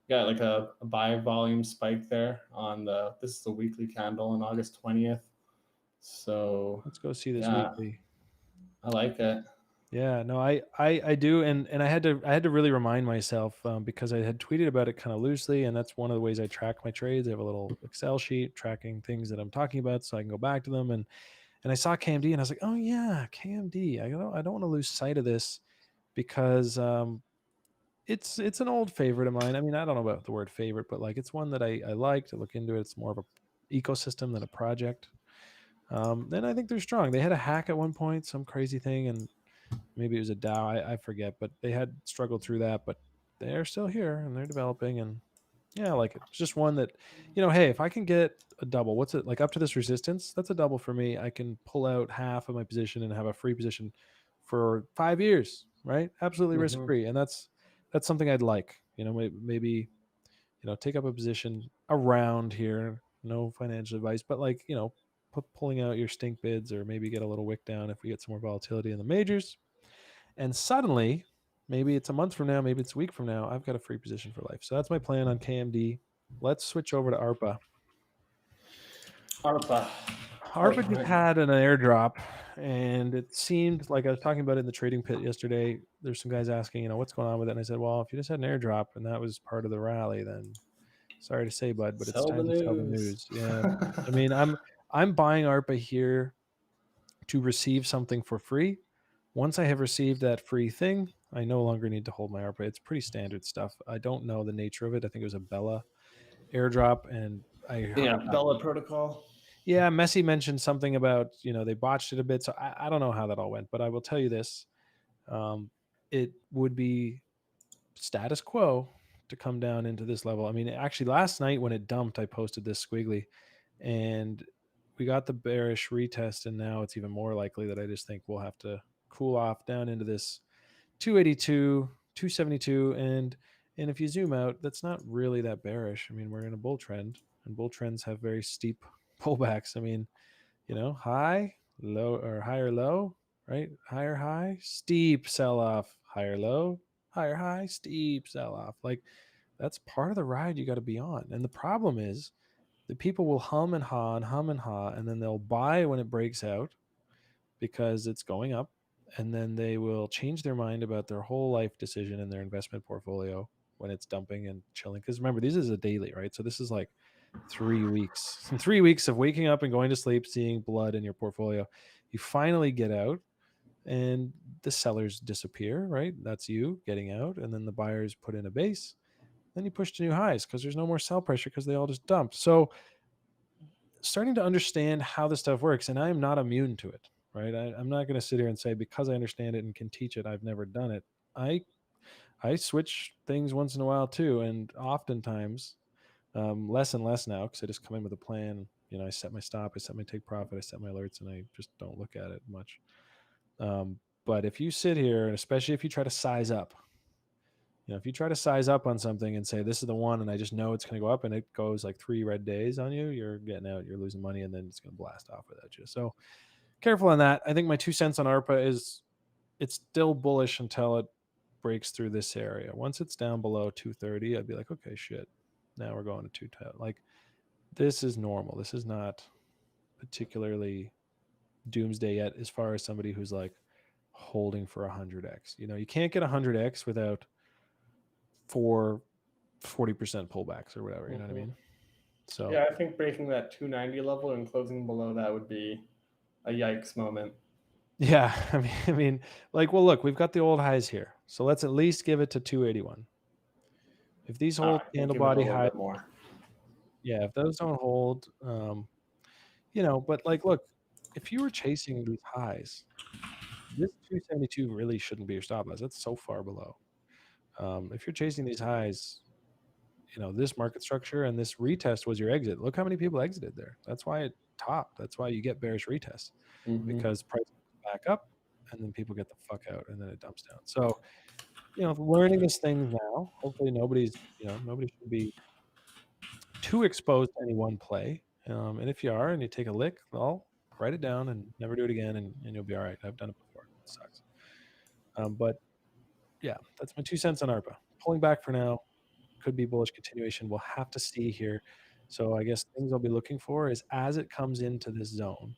Speaker 1: Got like a buy volume spike there on this is the weekly candle on August 20th. So
Speaker 2: Let's go see this
Speaker 1: yeah,
Speaker 2: weekly.
Speaker 1: I like it.
Speaker 2: Yeah, no, I do, and I had to really remind myself because I had tweeted about it kind of loosely, and that's one of the ways I track my trades. I have a little Excel sheet tracking things that I'm talking about, so I can go back to them. And And I saw KMD and I was like, oh yeah, KMD. I don't want to lose sight of this because it's an old favorite of mine. I mean, I don't know about the word favorite, but like it's one that I like to look into. It's more of a ecosystem than a project. Then I think they're strong. They had a hack at one point, some crazy thing, and maybe it was a DAO. I forget, but they had struggled through that. But they're still here and they're developing. And yeah, I like it. It's just one that, hey, if I can get a double, what's it like up to this resistance? That's a double for me. I can pull out half of my position and have a free position for 5 years, right? Absolutely risk free, and that's something I'd like. Maybe take up a position around here. No financial advice, but like pulling out your stink bids, or maybe get a little wick down if we get some more volatility in the majors, and suddenly, maybe it's a month from now, maybe it's a week from now, I've got a free position for life. So that's my plan on KMD. Let's switch over to ARPA. ARPA just had an airdrop, and it seemed like I was talking about it in the trading pit yesterday. There's some guys asking, what's going on with it? And I said, well, if you just had an airdrop and that was part of the rally, then sorry to say, bud, but it's time to sell the news. Yeah. I mean, I'm buying ARPA here to receive something for free. Once I have received that free thing, I no longer need to hold my ARPA. It's pretty standard stuff. I don't know the nature of it. I think it was a Bella airdrop, and
Speaker 1: Bella protocol.
Speaker 2: Yeah, Messi mentioned something about they botched it a bit, so I don't know how that all went. But I will tell you this: it would be status quo to come down into this level. I mean, actually, last night when it dumped, I posted this squiggly, and we got the bearish retest, and now it's even more likely that I just think we'll have to cool off down into this 282, 272, and if you zoom out, that's not really that bearish. I mean, we're in a bull trend, and bull trends have very steep pullbacks. I mean, high, low, or higher low, right? Higher high, steep sell off, higher low, higher high, steep sell off. Like that's part of the ride you got to be on. And the problem is that people will hum and haw and hum and haw, and then they'll buy when it breaks out because it's going up. And then they will change their mind about their whole life decision in their investment portfolio when it's dumping and chilling. Because remember, this is a daily, right? So this is like 3 weeks, 3 weeks of waking up and going to sleep, seeing blood in your portfolio. You finally get out and the sellers disappear, right? That's you getting out. And then the buyers put in a base. Then you push to new highs because there's no more sell pressure because they all just dumped. So starting to understand how this stuff works, and I am not immune to it, right? I'm not going to sit here and say because I understand it and can teach it, I've never done it. I switch things once in a while too, and oftentimes less and less now because I just come in with a plan. I set my stop, I set my take profit, I set my alerts, and I just don't look at it much. But if you sit here, and especially if you try to size up, if you try to size up on something and say, this is the one, and I just know it's going to go up and it goes like 3 red days on you, you're getting out, you're losing money, and then it's going to blast off without you. So careful on that. I think my 2 cents on ARPA is it's still bullish until it breaks through this area. Once it's down below 230, I'd be like, okay, shit. Now we're going to 210. Like this is normal. This is not particularly doomsday yet as far as somebody who's like holding for 100x. You can't get 100x without 40% pullbacks or whatever. You know what I mean? So
Speaker 1: yeah, I think breaking that 290 level and closing below that would be a yikes moment.
Speaker 2: Yeah, I mean, like, well, look, we've got the old highs here, so let's at least give it to 281. If these hold candle body high,
Speaker 1: more.
Speaker 2: Yeah, if those don't hold, but like, look, if you were chasing these highs, this 272 really shouldn't be your stop loss. That's so far below. If you're chasing these highs, this market structure and this retest was your exit. Look how many people exited there. That's why it topped. That's why you get bearish retests because price goes back up and then people get the fuck out and then it dumps down. So, learning this thing now, hopefully nobody should be too exposed to any one play. And if you are and you take a lick, well, write it down and never do it again and you'll be all right. I've done it before. It sucks. But yeah, that's my 2 cents on ARPA. Pulling back for now. Could be bullish continuation. We'll have to see here. So I guess things I'll be looking for is as it comes into this zone,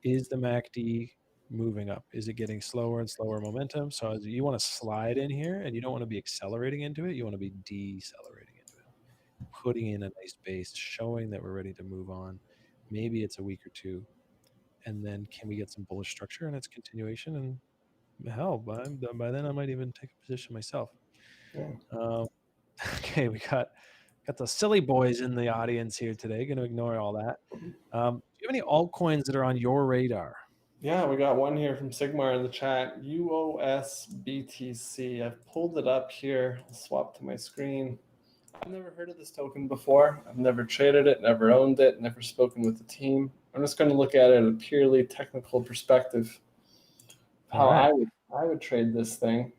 Speaker 2: is the MACD moving up? Is it getting slower and slower momentum? So as you want to slide in here and you don't want to be accelerating into it. You want to be decelerating into it, putting in a nice base, showing that we're ready to move on. Maybe it's a week or two. And then can we get some bullish structure and its continuation? And hell, by then I might even take a position myself.
Speaker 1: Yeah.
Speaker 2: Okay, we got the silly boys in the audience here today. Going to ignore all that. Do you have any altcoins that are on your radar?
Speaker 1: Yeah, we got one here from Sigmar in the chat. USBTC. I've pulled it up here. I'll swap to my screen. I've never heard of this token before. I've never traded it, never owned it, never spoken with the team. I'm just going to look at it at a purely technical perspective. How
Speaker 2: All right.
Speaker 1: I would trade this thing.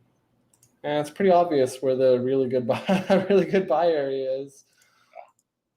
Speaker 1: And it's pretty obvious where the really good buy area is.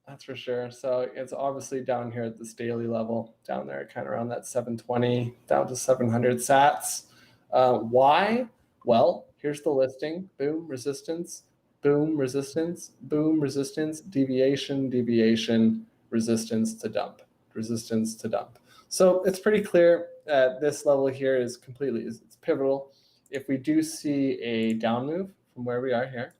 Speaker 1: That's for sure. So it's obviously down here at this daily level, down there, kind of around that 720 down to 700 sats. Why? Well, here's the listing. Boom, resistance, boom, resistance, boom, resistance, deviation, deviation, resistance to dump, resistance to dump. So it's pretty clear that this level here is completely, it's pivotal. If we do see a down move from where we are here,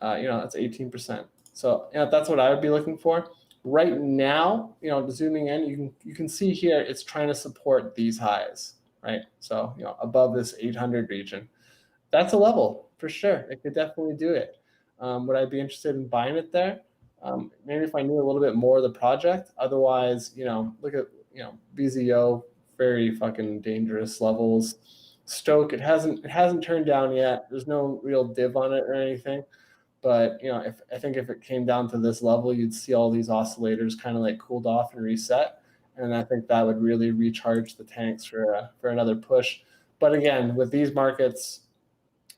Speaker 1: that's 18%. So that's what I would be looking for. Right now, zooming in, you can see here it's trying to support these highs, right? So above this 800 region. That's a level for sure. It could definitely do it. Would I be interested in buying it there? Maybe if I knew a little bit more of the project. Otherwise, look at BZO, very fucking dangerous levels. Stoke, it hasn't turned down yet. There's no real div on it or anything. But if it came down to this level, you'd see all these oscillators kind of like cooled off and reset, and I think that would really recharge the tanks for another push. But again, with these markets,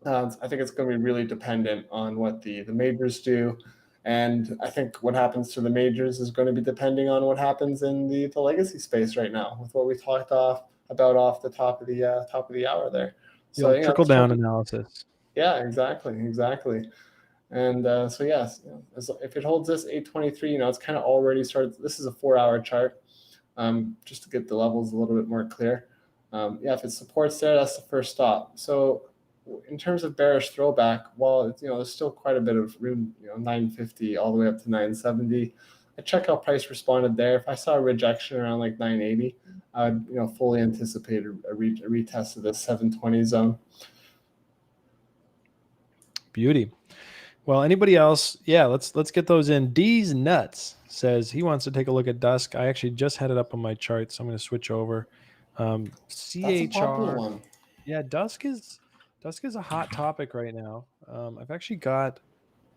Speaker 1: I think it's going to be really dependent on what the majors do, and I think what happens to the majors is going to be depending on what happens in the legacy space right now, with what we talked about off the top of the hour there. So
Speaker 2: Trickle down analysis.
Speaker 1: Yeah, exactly. And so yes, if it holds this 823, it's kind of already started. This is a 4-hour chart, just to get the levels a little bit more clear. If it supports there, that's the first stop. So in terms of bearish throwback, while there's still quite a bit of room, 950 all the way up to 970. I check how price responded there. If I saw a rejection around like 980, I would fully anticipate a retest of this 720 zone.
Speaker 2: Beauty. Well, anybody else? Yeah, let's get those in. D's Nuts says he wants to take a look at DUSK. I actually just had it up on my chart, so I'm going to switch over. CHR.
Speaker 1: That's a popular one.
Speaker 2: Yeah, DUSK is a hot topic right now. I've actually got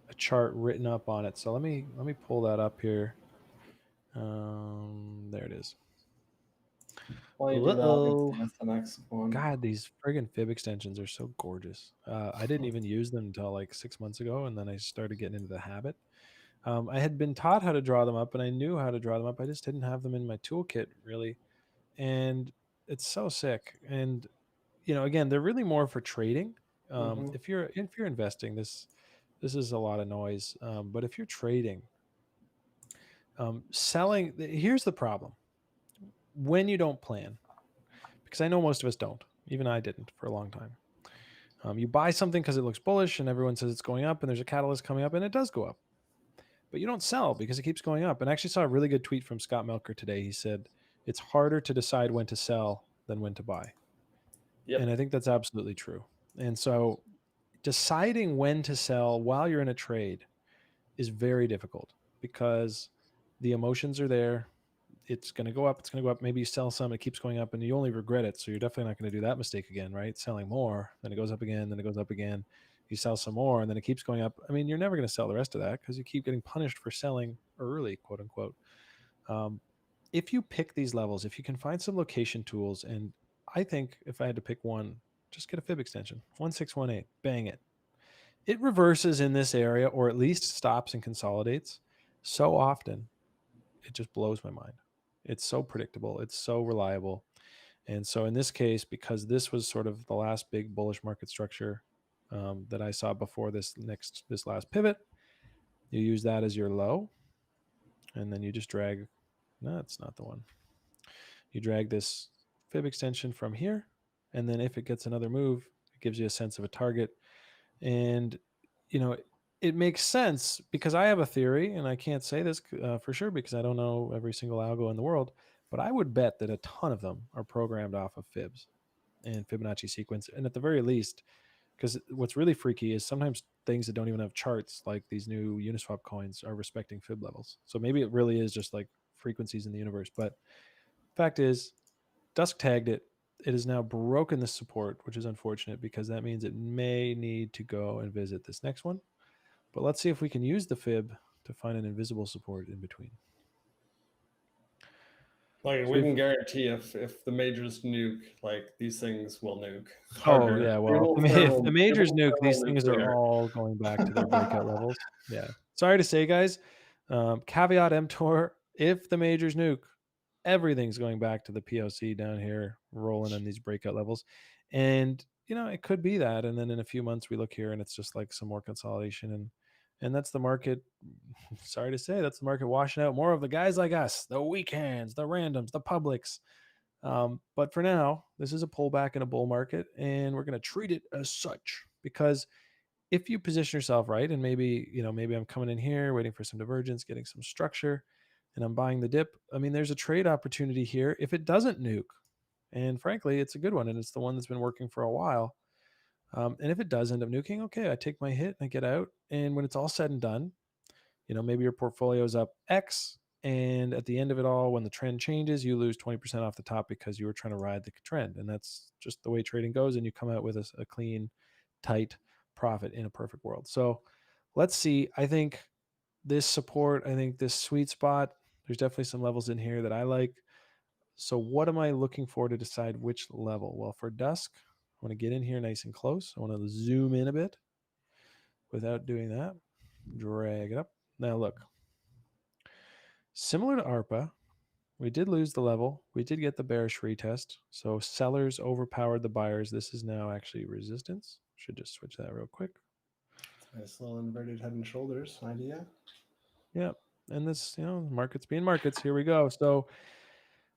Speaker 2: a chart written up on it, so let me pull that up here. There it is.
Speaker 1: While you do that, I'll get the next one.
Speaker 2: God, these friggin' fib extensions are so gorgeous. I didn't even use them until like 6 months ago, and then I started getting into the habit. I had been taught how to draw them up, and I knew how to draw them up. I just didn't have them in my toolkit really, and it's so sick. And again, they're really more for trading. If you're investing, this is a lot of noise. But if you're trading, selling, here's the problem: when you don't plan, because I know most of us don't. Even I didn't for a long time. You buy something because it looks bullish, and everyone says it's going up, and there's a catalyst coming up, and it does go up. But you don't sell because it keeps going up. And I actually saw a really good tweet from Scott Melker today. He said, it's harder to decide when to sell than when to buy. Yep. And I think that's absolutely true. And so deciding when to sell while you're in a trade is very difficult because the emotions are there. It's going to go up. It's going to go up. Maybe you sell some, it keeps going up, and you only regret it. So you're definitely not going to do that mistake again, right? Selling more, then it goes up again, then it goes up again. You sell some more, and then it keeps going up. I mean, you're never going to sell the rest of that because you keep getting punished for selling early, quote unquote. If you pick these levels, if you can find some location tools, and I think if I had to pick one, just get a fib extension, 1618, bang it. It reverses in this area, or at least stops and consolidates so often. It just blows my mind. It's so predictable. It's so reliable. And so in this case, because this was sort of the last big bullish market structure that I saw before this last pivot, you use that as your low, and then you just drag. No, it's not the one. You drag this fib extension from here, and then if it gets another move, it gives you a sense of a target. And it makes sense because I have a theory, and I can't say this for sure because I don't know every single algo in the world. but I would bet that a ton of them are programmed off of fibs and Fibonacci sequence. And at the very least, because what's really freaky is sometimes things that don't even have charts, like these new Uniswap coins, are respecting fib levels. So maybe it really is just like frequencies in the universe. But fact is, DUSK tagged it. It has now broken the support, which is unfortunate because that means it may need to go and visit this next one. But let's see if we can use the fib to find an invisible support in between.
Speaker 1: Like
Speaker 2: So
Speaker 1: we can guarantee if the majors nuke, like these things will nuke
Speaker 2: oh
Speaker 1: harder.
Speaker 2: yeah,
Speaker 1: They
Speaker 2: well,
Speaker 1: will
Speaker 2: if
Speaker 1: thermal,
Speaker 2: the
Speaker 1: they
Speaker 2: majors
Speaker 1: will
Speaker 2: nuke, these
Speaker 1: thermal
Speaker 2: things are
Speaker 1: nuclear.
Speaker 2: all going back to their breakout levels. Yeah. Sorry to say, guys. Caveat emptor: if the majors nuke, everything's going back to the POC down here, rolling in these breakout levels. And it could be that. And then in a few months we look here and it's just like some more consolidation, and that's the market. Sorry to say, that's the market washing out more of the guys like us, the weak hands, the randoms, the publics. But for now, this is a pullback in a bull market, and we're going to treat it as such, because if you position yourself right, and maybe I'm coming in here waiting for some divergence, getting some structure, and I'm buying the dip. I mean, there's a trade opportunity here if it doesn't nuke, and frankly, it's a good one, and it's the one that's been working for a while. And if it does end up nuking, okay, I take my hit and I get out. And when it's all said and done, maybe your portfolio is up X, and at the end of it all, when the trend changes, you lose 20% off the top because you were trying to ride the trend. And that's just the way trading goes. And you come out with a clean, tight profit in a perfect world. So let's see. I think this support, I think this sweet spot, there's definitely some levels in here that I like. So what am I looking for to decide which level? Well, for DUSK, I want to get in here nice and close. I want to zoom in a bit without doing that. Drag it up. Now look, similar to ARPA, we did lose the level. We did get the bearish retest. So sellers overpowered the buyers. This is now actually resistance. Should just switch that real quick.
Speaker 1: Nice little inverted head and shoulders idea.
Speaker 2: Yeah. And this, markets being markets. Here we go. So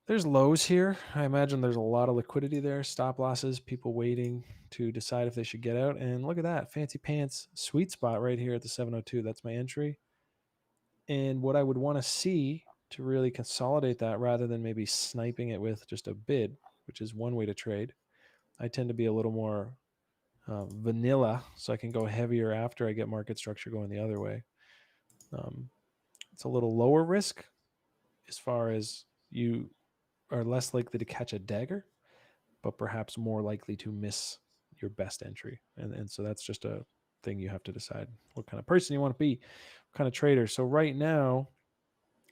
Speaker 2: there's lows here. I imagine there's a lot of liquidity there, stop losses, people waiting to decide if they should get out. And look at that fancy pants sweet spot right here at the 702. That's my entry. And what I would want to see to really consolidate that, rather than maybe sniping it with just a bid, which is one way to trade, I tend to be a little more vanilla, so I can go heavier after I get market structure going the other way. It's a little lower risk as far as you are less likely to catch a dagger, but perhaps more likely to miss your best entry. And so that's just a thing you have to decide what kind of person you want to be, what kind of trader. So right now,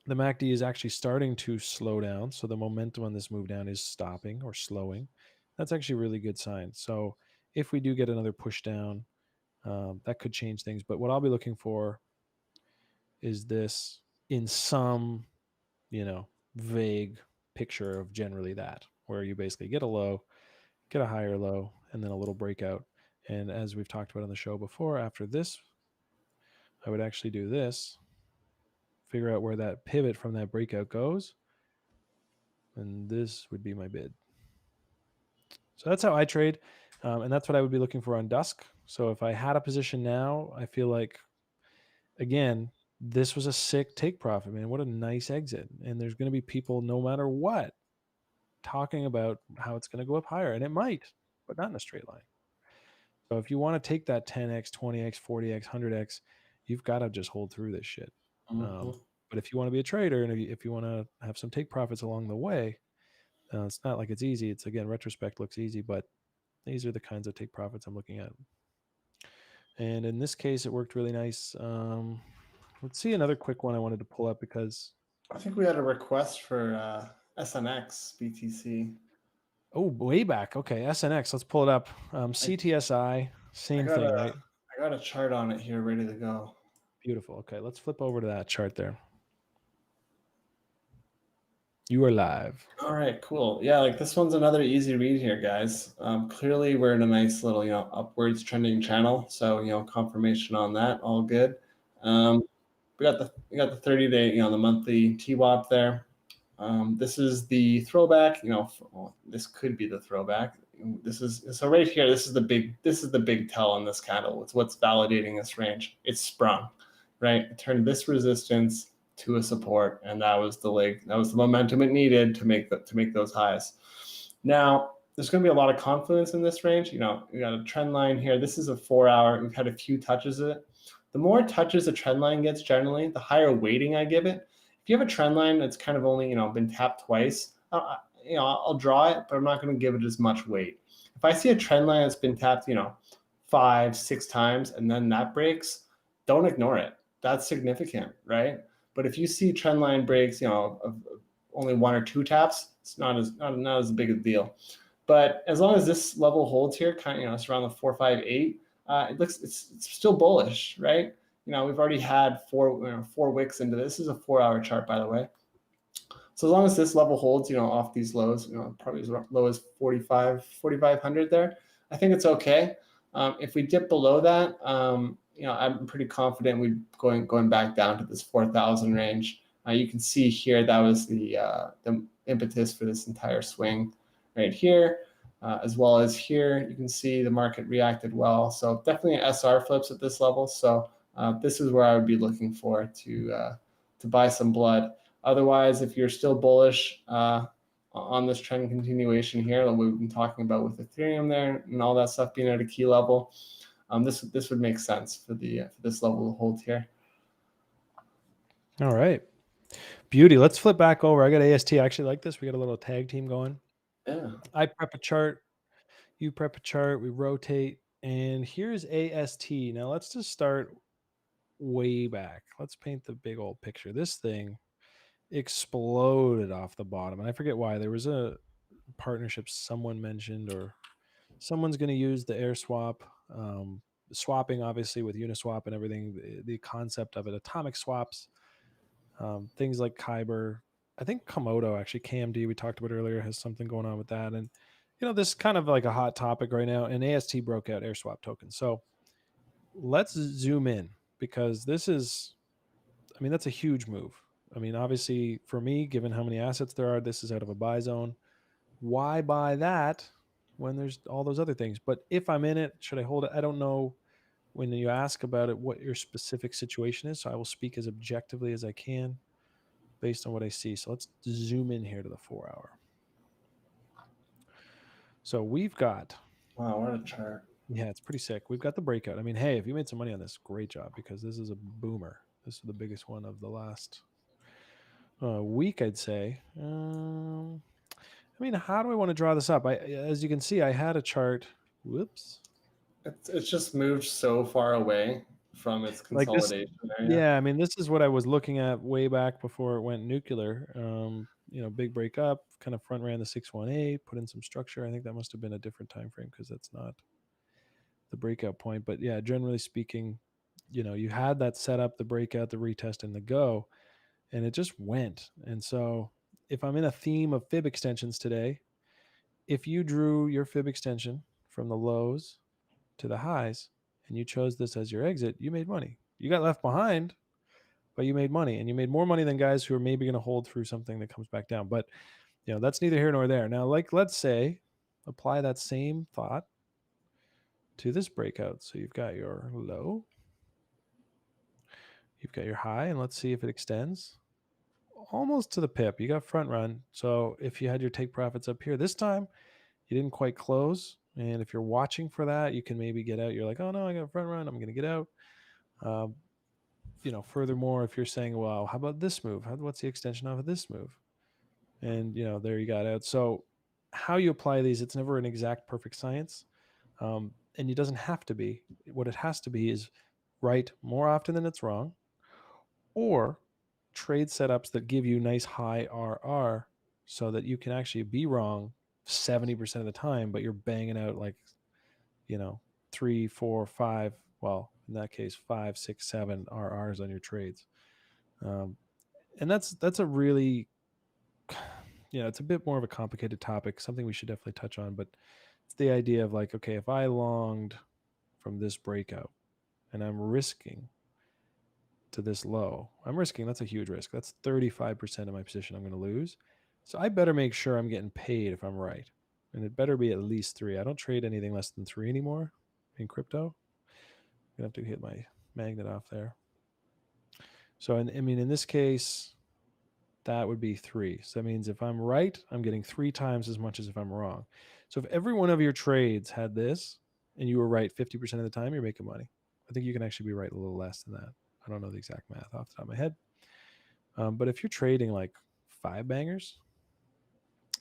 Speaker 2: the MACD is actually starting to slow down. So the momentum on this move down is stopping or slowing. That's actually a really good sign. So if we do get another push down, that could change things. But what I'll be looking for is this in some, vague picture of generally that, where you basically get a low, get a higher low, and then a little breakout. And as we've talked about on the show before, after this, I would actually do this, figure out where that pivot from that breakout goes, and this would be my bid. So that's how I trade, and that's what I would be looking for on DUSK. So if I had a position now, I feel like, again, this was a sick take profit, man. What a nice exit. And there's going to be people, no matter what, talking about how it's going to go up higher, and it might, but not in a straight line. So if you want to take that 10x, 20x, 40x, 100x, you've got to just hold through this shit. But if you want to be a trader, and if you want to have some take profits along the way, it's not like it's easy. It's, again, retrospect looks easy, but these are the kinds of take profits I'm looking at. And in this case, it worked really nice. Let's see another quick one I wanted to pull up, because
Speaker 1: I think we had a request for SNX BTC.
Speaker 2: oh, way back. Okay, SNX. Let's pull it up. CTSI, same thing, right?
Speaker 1: I got a chart on it here, ready to go.
Speaker 2: Beautiful. Okay, let's flip over to that chart there. You are live.
Speaker 1: All right, cool. Yeah, like this one's another easy read here, guys. Clearly, we're in a nice little, upwards trending channel. So, confirmation on that, all good. We got the 30-day, the monthly TWAP there. This is the throwback. This could be the throwback. So right here. This is the big tell on this candle. It's what's validating this range. It's sprung, right? It turned this resistance to a support, and that was the momentum it needed to make those highs. Now there's going to be a lot of confluence in this range. You know, we got a trend line here. This is a 4 hour. We've had a few touches of it. The more touches a trend line gets, generally, the higher weighting I give it. If you have a trend line that's kind of only been tapped twice, I'll draw it, but I'm not going to give it as much weight. If I see a trend line that's been tapped 5, 6 times and then that breaks, don't ignore it. That's significant, right? But if you see trend line breaks, of only 1 or 2 taps, it's not as big a deal. But as long as this level holds here, kind of, it's around the 458, it's still bullish, right? We've already had 4 wicks into this. This is a 4-hour chart, by the way. So as long as this level holds, off these lows, probably as low as 4,500 there, I think it's okay. If we dip below that, I'm pretty confident we're going back down to this 4,000 range. You can see here that was the impetus for this entire swing right here, as well as here. You can see the market reacted well. So definitely SR flips at this level. So this is where I would be looking for to buy some blood. Otherwise, if you're still bullish on this trend continuation here that we've been talking about with Ethereum there and all that stuff being at a key level, this would make sense for this level to hold here.
Speaker 2: All right. Beauty. Let's flip back over. I got AST. I actually like this. We got a little tag team going.
Speaker 1: Yeah.
Speaker 2: I prep a chart. You prep a chart. We rotate. And here's AST. Now let's just start way back. Let's paint the big old picture. This thing exploded off the bottom. And I forget why. There was a partnership someone mentioned, or someone's going to use the air swap. Swapping, obviously, with Uniswap and everything, the concept of it, atomic swaps, things like Kyber. I think Komodo, actually, KMD, we talked about earlier, has something going on with that. And, this is kind of like a hot topic right now. And AST broke out air swap tokens. So let's zoom in, because this is, that's a huge move. Obviously, for me, given how many assets there are, this is out of a buy zone. Why buy that when there's all those other things? But if I'm in it, should I hold it? I don't know. When you ask about it, what your specific situation is. So I will speak as objectively as I can based on what I see. So let's zoom in here to the 4-hour. So we've got,
Speaker 1: wow, what a chart.
Speaker 2: Yeah, it's pretty sick. We've got the breakout. Hey, if you made some money on this, great job, because this is a boomer. This is the biggest one of the last week, I'd say. How do I want to draw this up? As you can see, I had a chart. Whoops.
Speaker 1: It's just moved so far away from its consolidation area.
Speaker 2: Yeah, this is what I was looking at way back before it went nuclear. Big break up, kind of front ran the 618, put in some structure. I think that must have been a different time frame, because that's not the breakout point. But yeah, generally speaking, you had that setup, the breakout, the retest, and the go, and it just went. And so if I'm in a theme of fib extensions today, if you drew your fib extension from the lows to the highs and you chose this as your exit, you made money. You got left behind, but you made money, and you made more money than guys who are maybe going to hold through something that comes back down. But that's neither here nor there. Now, let's say, apply that same thought to this breakout. So you've got your low, you've got your high, and let's see if it extends almost to the pip. You got front run. So if you had your take profits up here, this time you didn't quite close. And if you're watching for that, you can maybe get out. You're like, oh no, I got front run, I'm going to get out. Furthermore, if you're saying, well, how about this move? What's the extension of this move? And, there you got out. So how you apply these, it's never an exact perfect science. And it doesn't have to be. What it has to be is right more often than it's wrong, or trade setups that give you nice high RR, so that you can actually be wrong 70% of the time, but you're banging out 3, 4, 5, well, in that case, 5, 6, 7 RRs on your trades. And that's a really, it's a bit more of a complicated topic, something we should definitely touch on, but it's the idea of okay, if I longed from this breakout and I'm risking to this low, that's a huge risk. That's 35% of my position I'm going to lose. So I better make sure I'm getting paid if I'm right. And it better be at least 3. I don't trade anything less than 3 anymore in crypto. I'm going to have to hit my magnet off there. So, I mean, in this case, that would be 3. So that means if I'm right, I'm getting 3 times as much as if I'm wrong. So if every one of your trades had this and you were right 50% of the time, you're making money. I think you can actually be right a little less than that. I don't know the exact math off the top of my head. But if you're trading like 5 bangers,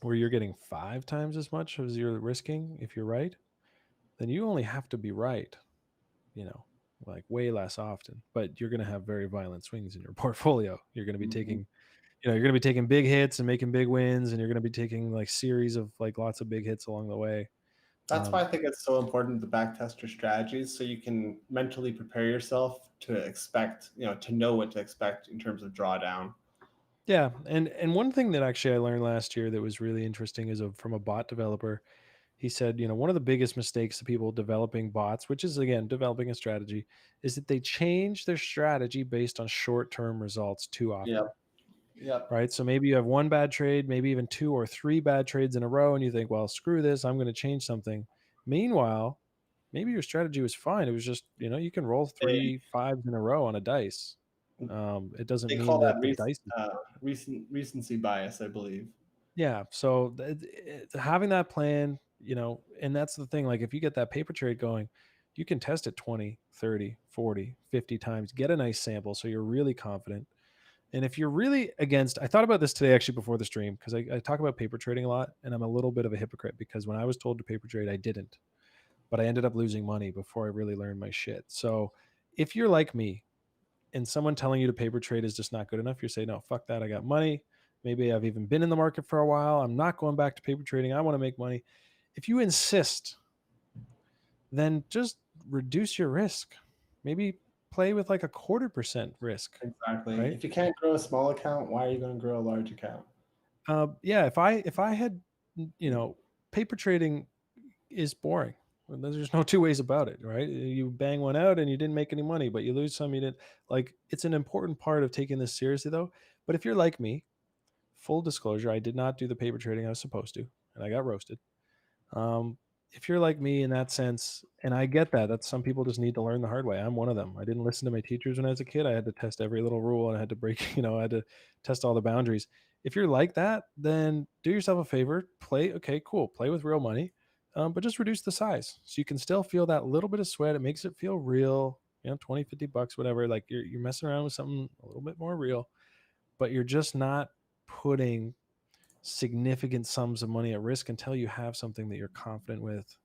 Speaker 2: where you're getting 5 times as much as you're risking if you're right, then you only have to be right, like way less often. But you're going to have very violent swings in your portfolio. You're going to be taking you're going to be taking big hits and making big wins, and you're going to be taking like series of like lots of big hits along the way.
Speaker 1: That's why I think it's so important to backtest your strategies so you can mentally prepare yourself to expect, to know what to expect in terms of drawdown.
Speaker 2: Yeah, and one thing that actually I learned last year that was really interesting is from a bot developer. He said, one of the biggest mistakes of people developing bots, which is again developing a strategy, is that they change their strategy based on short-term results too often.
Speaker 1: Yep. Yep.
Speaker 2: Right? So maybe you have one bad trade, maybe even 2 or 3 bad trades in a row, and you think, well, screw this, I'm going to change something. Meanwhile, maybe your strategy was fine. It was just, you can roll
Speaker 1: They
Speaker 2: 3 5s in a row on a dice. It doesn't
Speaker 1: they
Speaker 2: mean
Speaker 1: call that
Speaker 2: that the dice is
Speaker 1: recency bias, I believe.
Speaker 2: yeah. So having that plan, and that's the thing. Like if you get that paper trade going, you can test it 20, 30, 40, 50 times, get a nice sample. So you're really confident. And if you're really against, I thought about this today actually before the stream because I talk about paper trading a lot, and I'm a little bit of a hypocrite because when I was told to paper trade, I didn't, but I ended up losing money before I really learned my shit. So if you're like me and someone telling you to paper trade is just not good enough, you're saying, no, fuck that. I got money. Maybe I've even been in the market for a while. I'm not going back to paper trading. I want to make money. If you insist, then just reduce your risk. Maybe play with like a 0.25% risk,
Speaker 1: Exactly.
Speaker 2: right?
Speaker 1: If you can't grow a small account, why are you going to grow a large account?
Speaker 2: Yeah, if I had, paper trading is boring. There's no two ways about it, right? You bang one out and you didn't make any money, but you lose some. You didn't like. It's an important part of taking this seriously, though. But if you're like me, full disclosure, I did not do the paper trading I was supposed to, and I got roasted. Um, if you're like me in that sense, and I get that some people just need to learn the hard way. I'm one of them. I didn't listen to my teachers when I was a kid. I had to test every little rule, and I had to break, I had to test all the boundaries. If you're like that, then do yourself a favor. Play, okay, cool. Play with real money, but just reduce the size so you can still feel that little bit of sweat. It makes it feel real. 20, 50 bucks, whatever. Like you're messing around with something a little bit more real, but you're just not putting significant sums of money at risk until you have something that you're confident with,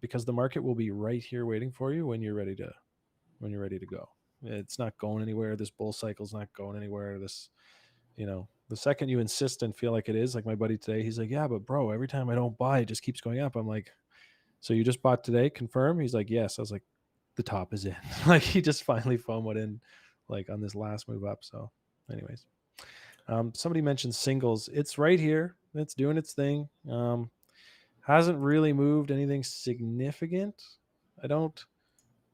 Speaker 2: because the market will be right here waiting for you when you're ready to go. It's not going anywhere. This bull cycle's not going anywhere. The second you insist and feel like it is, like my buddy today, he's like, yeah, but bro, every time I don't buy, it just keeps going up. I'm like, so you just bought today? Confirm? He's like, yes. I was like, the top is in. Like he just finally FOMO'd in like on this last move up. So anyways, somebody mentioned singles. It's right here. It's doing its thing. Hasn't really moved anything significant. I don't,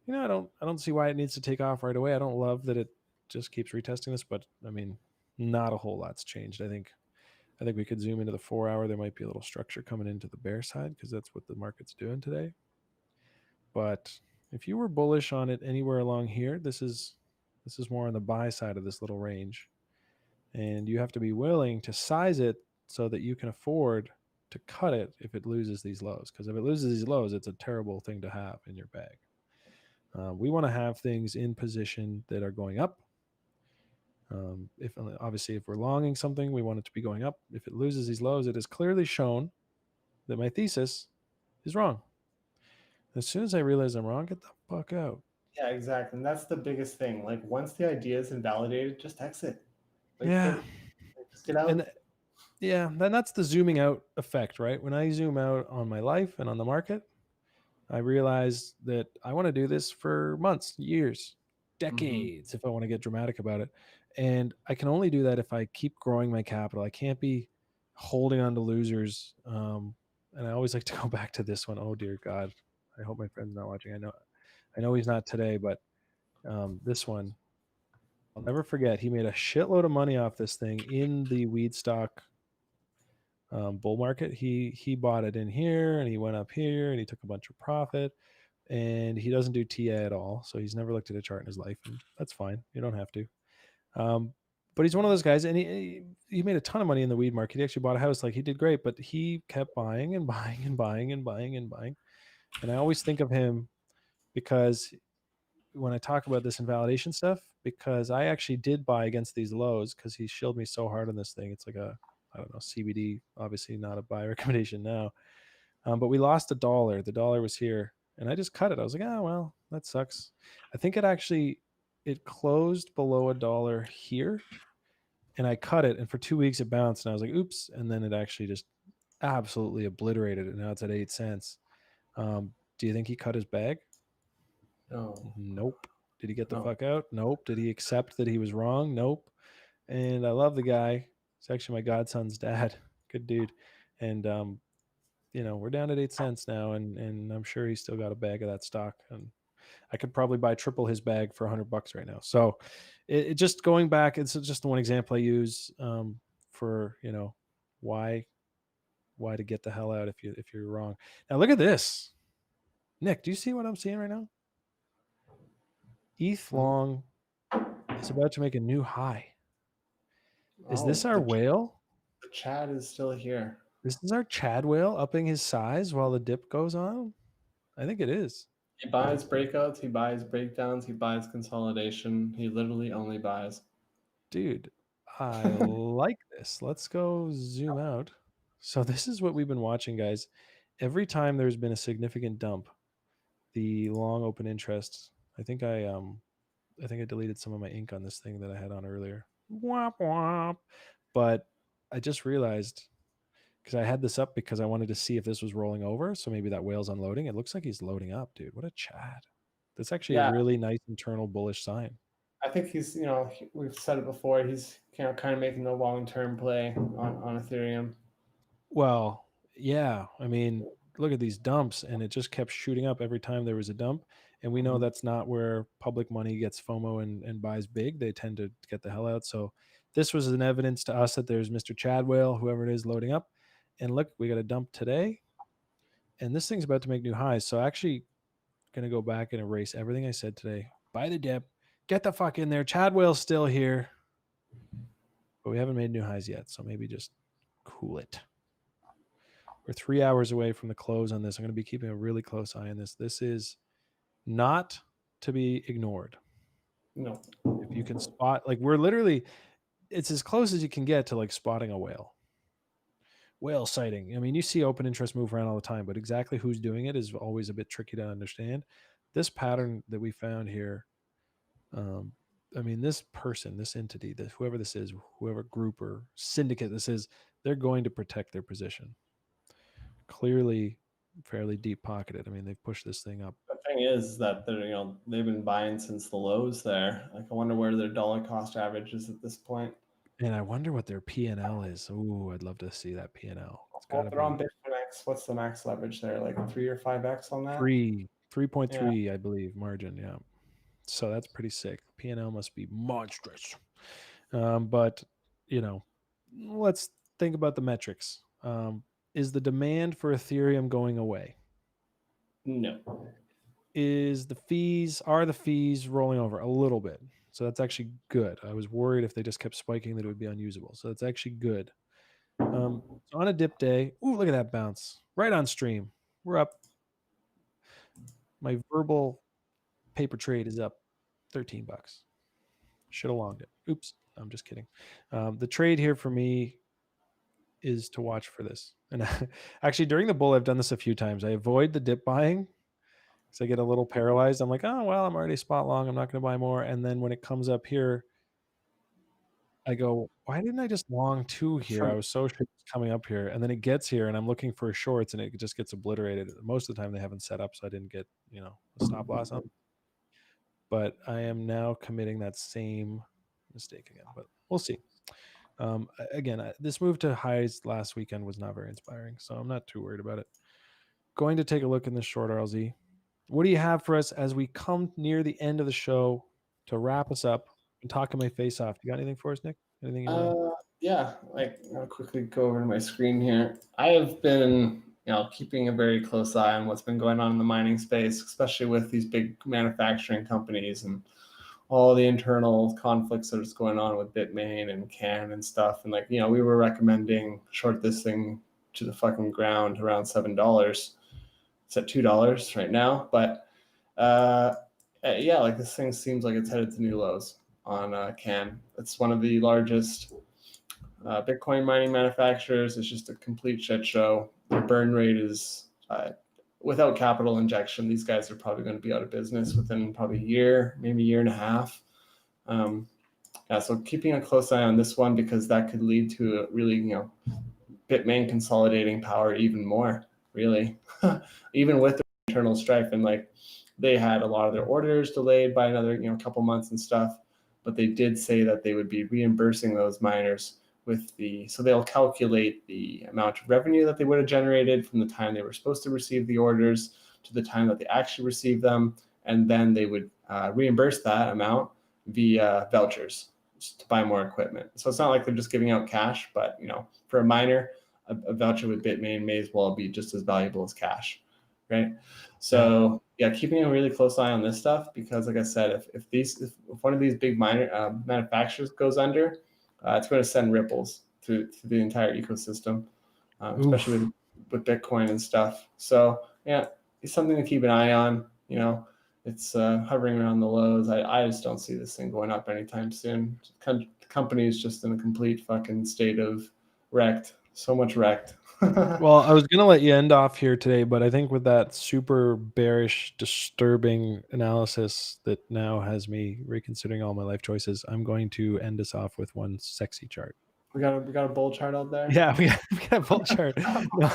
Speaker 2: I don't see why it needs to take off right away. I don't love that it just keeps retesting this, but I mean, not a whole lot's changed. I think we could zoom into the 4 hour. There might be a little structure coming into the bear side because that's what the market's doing today. But if you were bullish on it anywhere along here, this is more on the buy side of this little range. And you have to be willing to size it so that you can afford to cut it if it loses these lows. Because if it loses these lows, it's a terrible thing to have in your bag. We want to have things in position that are going up. If we're longing something, we want it to be going up. If it loses these lows, it is clearly shown that my thesis is wrong. As soon as I realize I'm wrong, get the fuck out.
Speaker 1: Yeah, exactly. And that's the biggest thing. Like once the idea is invalidated, just exit.
Speaker 2: Yeah.
Speaker 1: Just get out.
Speaker 2: And yeah, then that's the zooming out effect, right? When I zoom out on my life and on the market, I realize that I want to do this for months, years, decades, if I want to get dramatic about it. And I can only do that if I keep growing my capital. I can't be holding on to losers. And I always like to go back to this one. Oh dear God. I hope my friend's not watching. I know he's not today, but this one, I'll never forget. He made a shitload of money off this thing in the weed stock bull market. He bought it in here and he went up here and he took a bunch of profit. and he doesn't do TA at all. So he's never looked at a chart in his life, and that's fine. You don't have to. But he's one of those guys, and he made a ton of money in the weed market. He actually bought a house. Like, he did great, but he kept buying and buying and buying and buying and buying. And I always think of him because when I talk about this invalidation stuff, because I actually did buy against these lows because he shilled me so hard on this thing. It's like I don't know, CBD, obviously not a buy recommendation now. But we lost $1. The dollar was here, and I just cut it. I was like, oh, well, that sucks. I think it closed below $1 here, and I cut it, and for 2 weeks it bounced, and I was like, oops, and then it actually just absolutely obliterated it. Now it's at 8 cents. Do you think he cut his bag?
Speaker 1: No.
Speaker 2: Nope. Did he get the
Speaker 1: No.
Speaker 2: fuck out? Nope. Did he accept that he was wrong? Nope. And I love the guy. He's actually my godson's dad. Good dude. And we're down at 8 cents now, and I'm sure he's still got a bag of that stock. And I could probably buy triple his bag for $100 right now. So it just going back, it's just one example I use for why to get the hell out if you're wrong. Now look at this. Nick, do you see what I'm seeing right now? ETH long is about to make a new high. Is this our whale?
Speaker 1: The Chad is still here.
Speaker 2: This is our Chad whale upping his size while the dip goes on? I think it is.
Speaker 1: He buys breakouts, he buys breakdowns, he buys consolidation. He literally only buys.
Speaker 2: Dude, I like this. Let's go zoom out. So this is what we've been watching, guys. Every time there's been a significant dump, the long open interest, I think I deleted some of my ink on this thing that I had on earlier. Womp womp. But I just realized, because I had this up because I wanted to see if this was rolling over. So maybe that whale's unloading. It looks like he's loading up, dude. What a Chad. That's actually a really nice internal bullish sign.
Speaker 1: I think he's, we've said it before, he's kind of making a long-term play on Ethereum.
Speaker 2: Well, yeah. I mean, look at these dumps, and it just kept shooting up every time there was a dump. And we know that's not where public money gets FOMO and buys big. They tend to get the hell out. So this was an evidence to us that there's Mr. Chad whale, whoever it is, loading up. And look, we got a dump today, and this thing's about to make new highs. So actually going to go back and erase everything I said today. Buy the dip. Get the fuck in there. Chad whale's still here. But we haven't made new highs yet, so maybe just cool it. We're 3 hours away from the close on this. I'm going to be keeping a really close eye on this. This is not to be ignored.
Speaker 1: No.
Speaker 2: If you can spot, like, we're literally, it's as close as you can get to like spotting a whale. Whale sighting. I mean, you see open interest move around all the time, but exactly who's doing it is always a bit tricky to understand. This pattern that we found here, I mean, this person, this entity, whoever this is, whoever group or syndicate this is, they're going to protect their position. Clearly fairly deep pocketed. I mean, they've pushed this thing up.
Speaker 1: The thing is that they've been buying since the lows there. Like, I wonder where their dollar cost average is at this point.
Speaker 2: And I wonder what their P&L is. Ooh, I'd love to see that P&L.
Speaker 1: Well, they're on Bitfinex. What's the max leverage there? Like 3 or 5x on that?
Speaker 2: 3.3, yeah. I believe, margin. Yeah. So that's pretty sick. P&L must be monstrous. But, let's think about the metrics. Is the demand for Ethereum going away?
Speaker 1: No.
Speaker 2: Are the fees rolling over a little bit? So that's actually good. I was worried if they just kept spiking that it would be unusable. So that's actually good. So on a dip day, ooh, look at that bounce. Right on stream. We're up. My verbal paper trade is up $13. Should have longed it. Oops. I'm just kidding. The trade here for me is to watch for this. And actually, during the bull, I've done this a few times. I avoid the dip buying because I get a little paralyzed. I'm like, oh, well, I'm already spot long. I'm not going to buy more. And then when it comes up here, I go, why didn't I just long 2 here? I was so sure it's coming up here. And then it gets here, and I'm looking for shorts, and it just gets obliterated. Most of the time, they haven't set up, so I didn't get, a stop loss on. But I am now committing that same mistake again. But we'll see. Again, this move to highs last weekend was not very inspiring, so I'm not too worried about it. Going to take a look in this short RLZ. What do you have for us as we come near the end of the show to wrap us up and talking my face off? You got anything for us, Nick? Anything?
Speaker 1: Yeah, I'll quickly go over to my screen here. I have been, keeping a very close eye on what's been going on in the mining space, especially with these big manufacturing companies and all the internal conflicts that is going on with Bitmain and CAN and stuff. And we were recommending short this thing to the fucking ground around $7. It's at $2 right now, but this thing seems like it's headed to new lows on CAN. It's one of the largest Bitcoin mining manufacturers. It's just a complete shit show. The burn rate is without capital injection, these guys are probably going to be out of business within probably a year, maybe a year and a half. So keeping a close eye on this one, because that could lead to a really, Bitmain consolidating power even more, really, even with the internal strife. And they had a lot of their orders delayed by another, couple months and stuff, but they did say that they would be reimbursing those miners so they'll calculate the amount of revenue that they would have generated from the time they were supposed to receive the orders to the time that they actually received them. And then they would reimburse that amount via vouchers to buy more equipment. So it's not like they're just giving out cash, but for a miner, a voucher with Bitmain may as well be just as valuable as cash, right? So keeping a really close eye on this stuff, because like I said, if one of these big manufacturers goes under, it's going to send ripples through the entire ecosystem, especially with Bitcoin and stuff. So it's something to keep an eye on. It's hovering around the lows. I just don't see this thing going up anytime soon. The company is just in a complete fucking state of wrecked. So much wrecked.
Speaker 2: Well, I was going to let you end off here today, but I think with that super bearish, disturbing analysis that now has me reconsidering all my life choices, I'm going to end us off with one sexy chart.
Speaker 1: We got a bull chart out there.
Speaker 2: Yeah, we got a bull chart.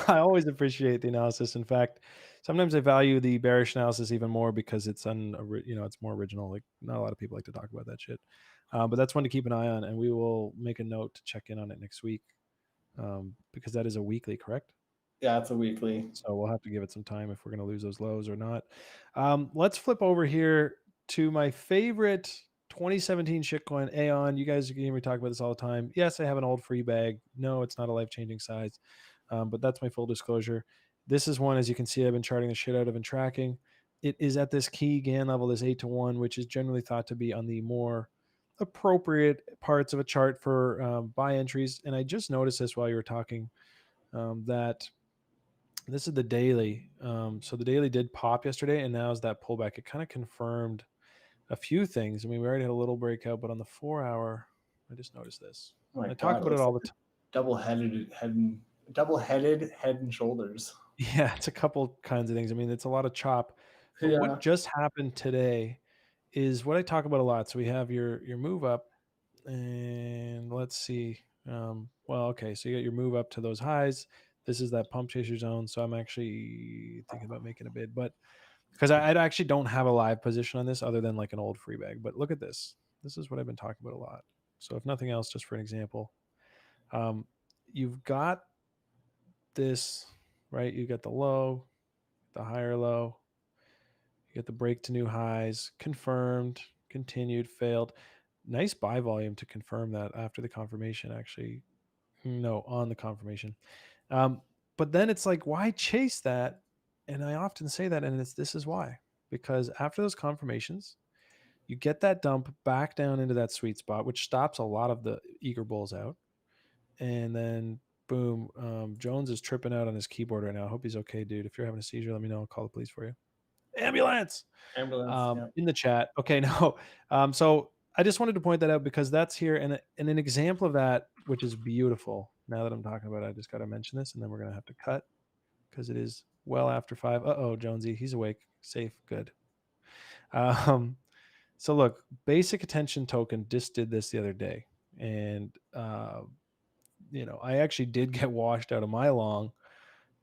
Speaker 2: I always appreciate the analysis. In fact, sometimes I value the bearish analysis even more because it's it's more original. Like, not a lot of people like to talk about that shit. But that's one to keep an eye on, and we will make a note to check in on it next week. Because that is a weekly, correct?
Speaker 1: Yeah, it's a weekly.
Speaker 2: So we'll have to give it some time if we're going to lose those lows or not. Let's flip over here to my favorite 2017 shitcoin, AION. You guys hear me talk about this all the time. Yes, I have an old free bag. No, it's not a life-changing size, but that's my full disclosure. This is one, as you can see, I've been charting the shit out of and tracking. It is at this key GAN level, this 8-to-1, which is generally thought to be on the more appropriate parts of a chart for buy entries. And I just noticed this while you were talking, that this is the daily. So the daily did pop yesterday, and now is that pullback. It kind of confirmed a few things. I mean, we already had a little breakout, but on the 4-hour, I just noticed this. I talk about it all the time.
Speaker 1: Double-headed head and shoulders.
Speaker 2: Yeah, it's a couple kinds of things. I mean, it's a lot of chop. But what just happened today is what I talk about a lot. So we have your move up, and let's see. Okay, so you got your move up to those highs. This is that pump chaser zone. So I'm actually thinking about making a bid, but because I actually don't have a live position on this other than like an old free bag. But look at this. This is what I've been talking about a lot. So if nothing else, just for an example, you've got this, right? You got the low, the higher low, you get the break to new highs, confirmed, continued, failed. Nice buy volume to confirm that after the confirmation, actually. No, on the confirmation. But then it's like, why chase that? And I often say that, and this is why. Because after those confirmations, you get that dump back down into that sweet spot, which stops a lot of the eager bulls out. And then boom, Jones is tripping out on his keyboard right now. I hope he's okay, dude. If you're having a seizure, let me know. I'll call the police for you. Ambulance. In the chat. Okay, no. So I just wanted to point that out because that's here, and an example of that, which is beautiful. Now that I'm talking about it, I just got to mention this, and then we're going to have to cut because it is well after 5. Jonesy, he's awake, safe, good. So look, basic attention token just did this the other day, and I actually did get washed out of my long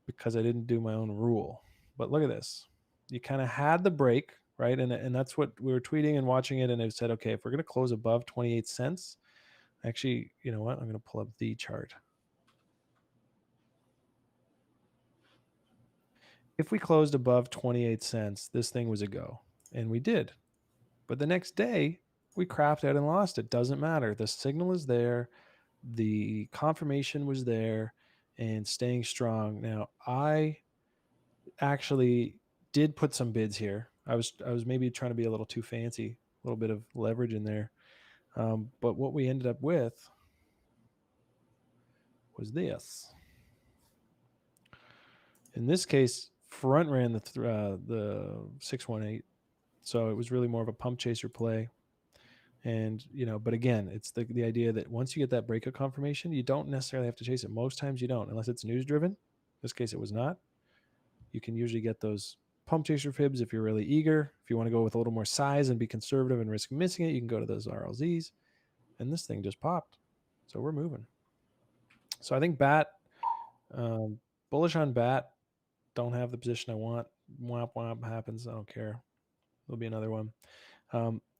Speaker 2: because I didn't do my own rule. But look at this. You kind of had the break, right? And that's what we were tweeting and watching it. And it said, okay, if we're going to close above 28 cents, actually, you know what? I'm going to pull up the chart. If we closed above 28 cents, this thing was a go. And we did. But the next day, we crapped out and lost it. Doesn't matter. The signal is there. The confirmation was there and staying strong. Now, I actually did put some bids here. I was maybe trying to be a little too fancy, a little bit of leverage in there. But what we ended up with was this. In this case, front ran the 618, so it was really more of a pump chaser play. And but again, it's the idea that once you get that breakout confirmation, you don't necessarily have to chase it. Most times you don't, unless it's news driven. In this case, it was not. You can usually get those pump chaser fibs if you're really eager. If you want to go with a little more size and be conservative and risk missing it, you can go to those RLZs. And this thing just popped, so we're moving. So I think BAT, bullish on BAT. Don't have the position I want. Womp womp happens. I don't care. There'll be another one.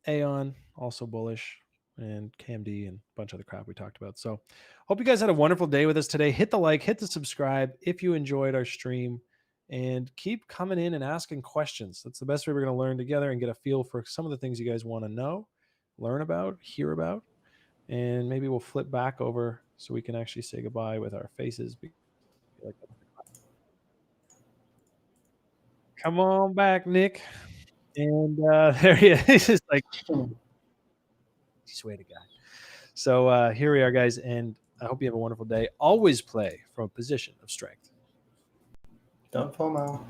Speaker 2: AION also bullish, and KMD and a bunch of other crap we talked about. So hope you guys had a wonderful day with us today. Hit the like, hit the subscribe if you enjoyed our stream, and keep coming in and asking questions. That's the best way we're going to learn together and get a feel for some of the things you guys want to know, learn about, hear about, and maybe we'll flip back over so we can actually say goodbye with our faces. Come on back, Nick. And there he is. It's like, swear to God. So here we are, guys, and I hope you have a wonderful day. Always play from a position of strength.
Speaker 1: Don't FOMO.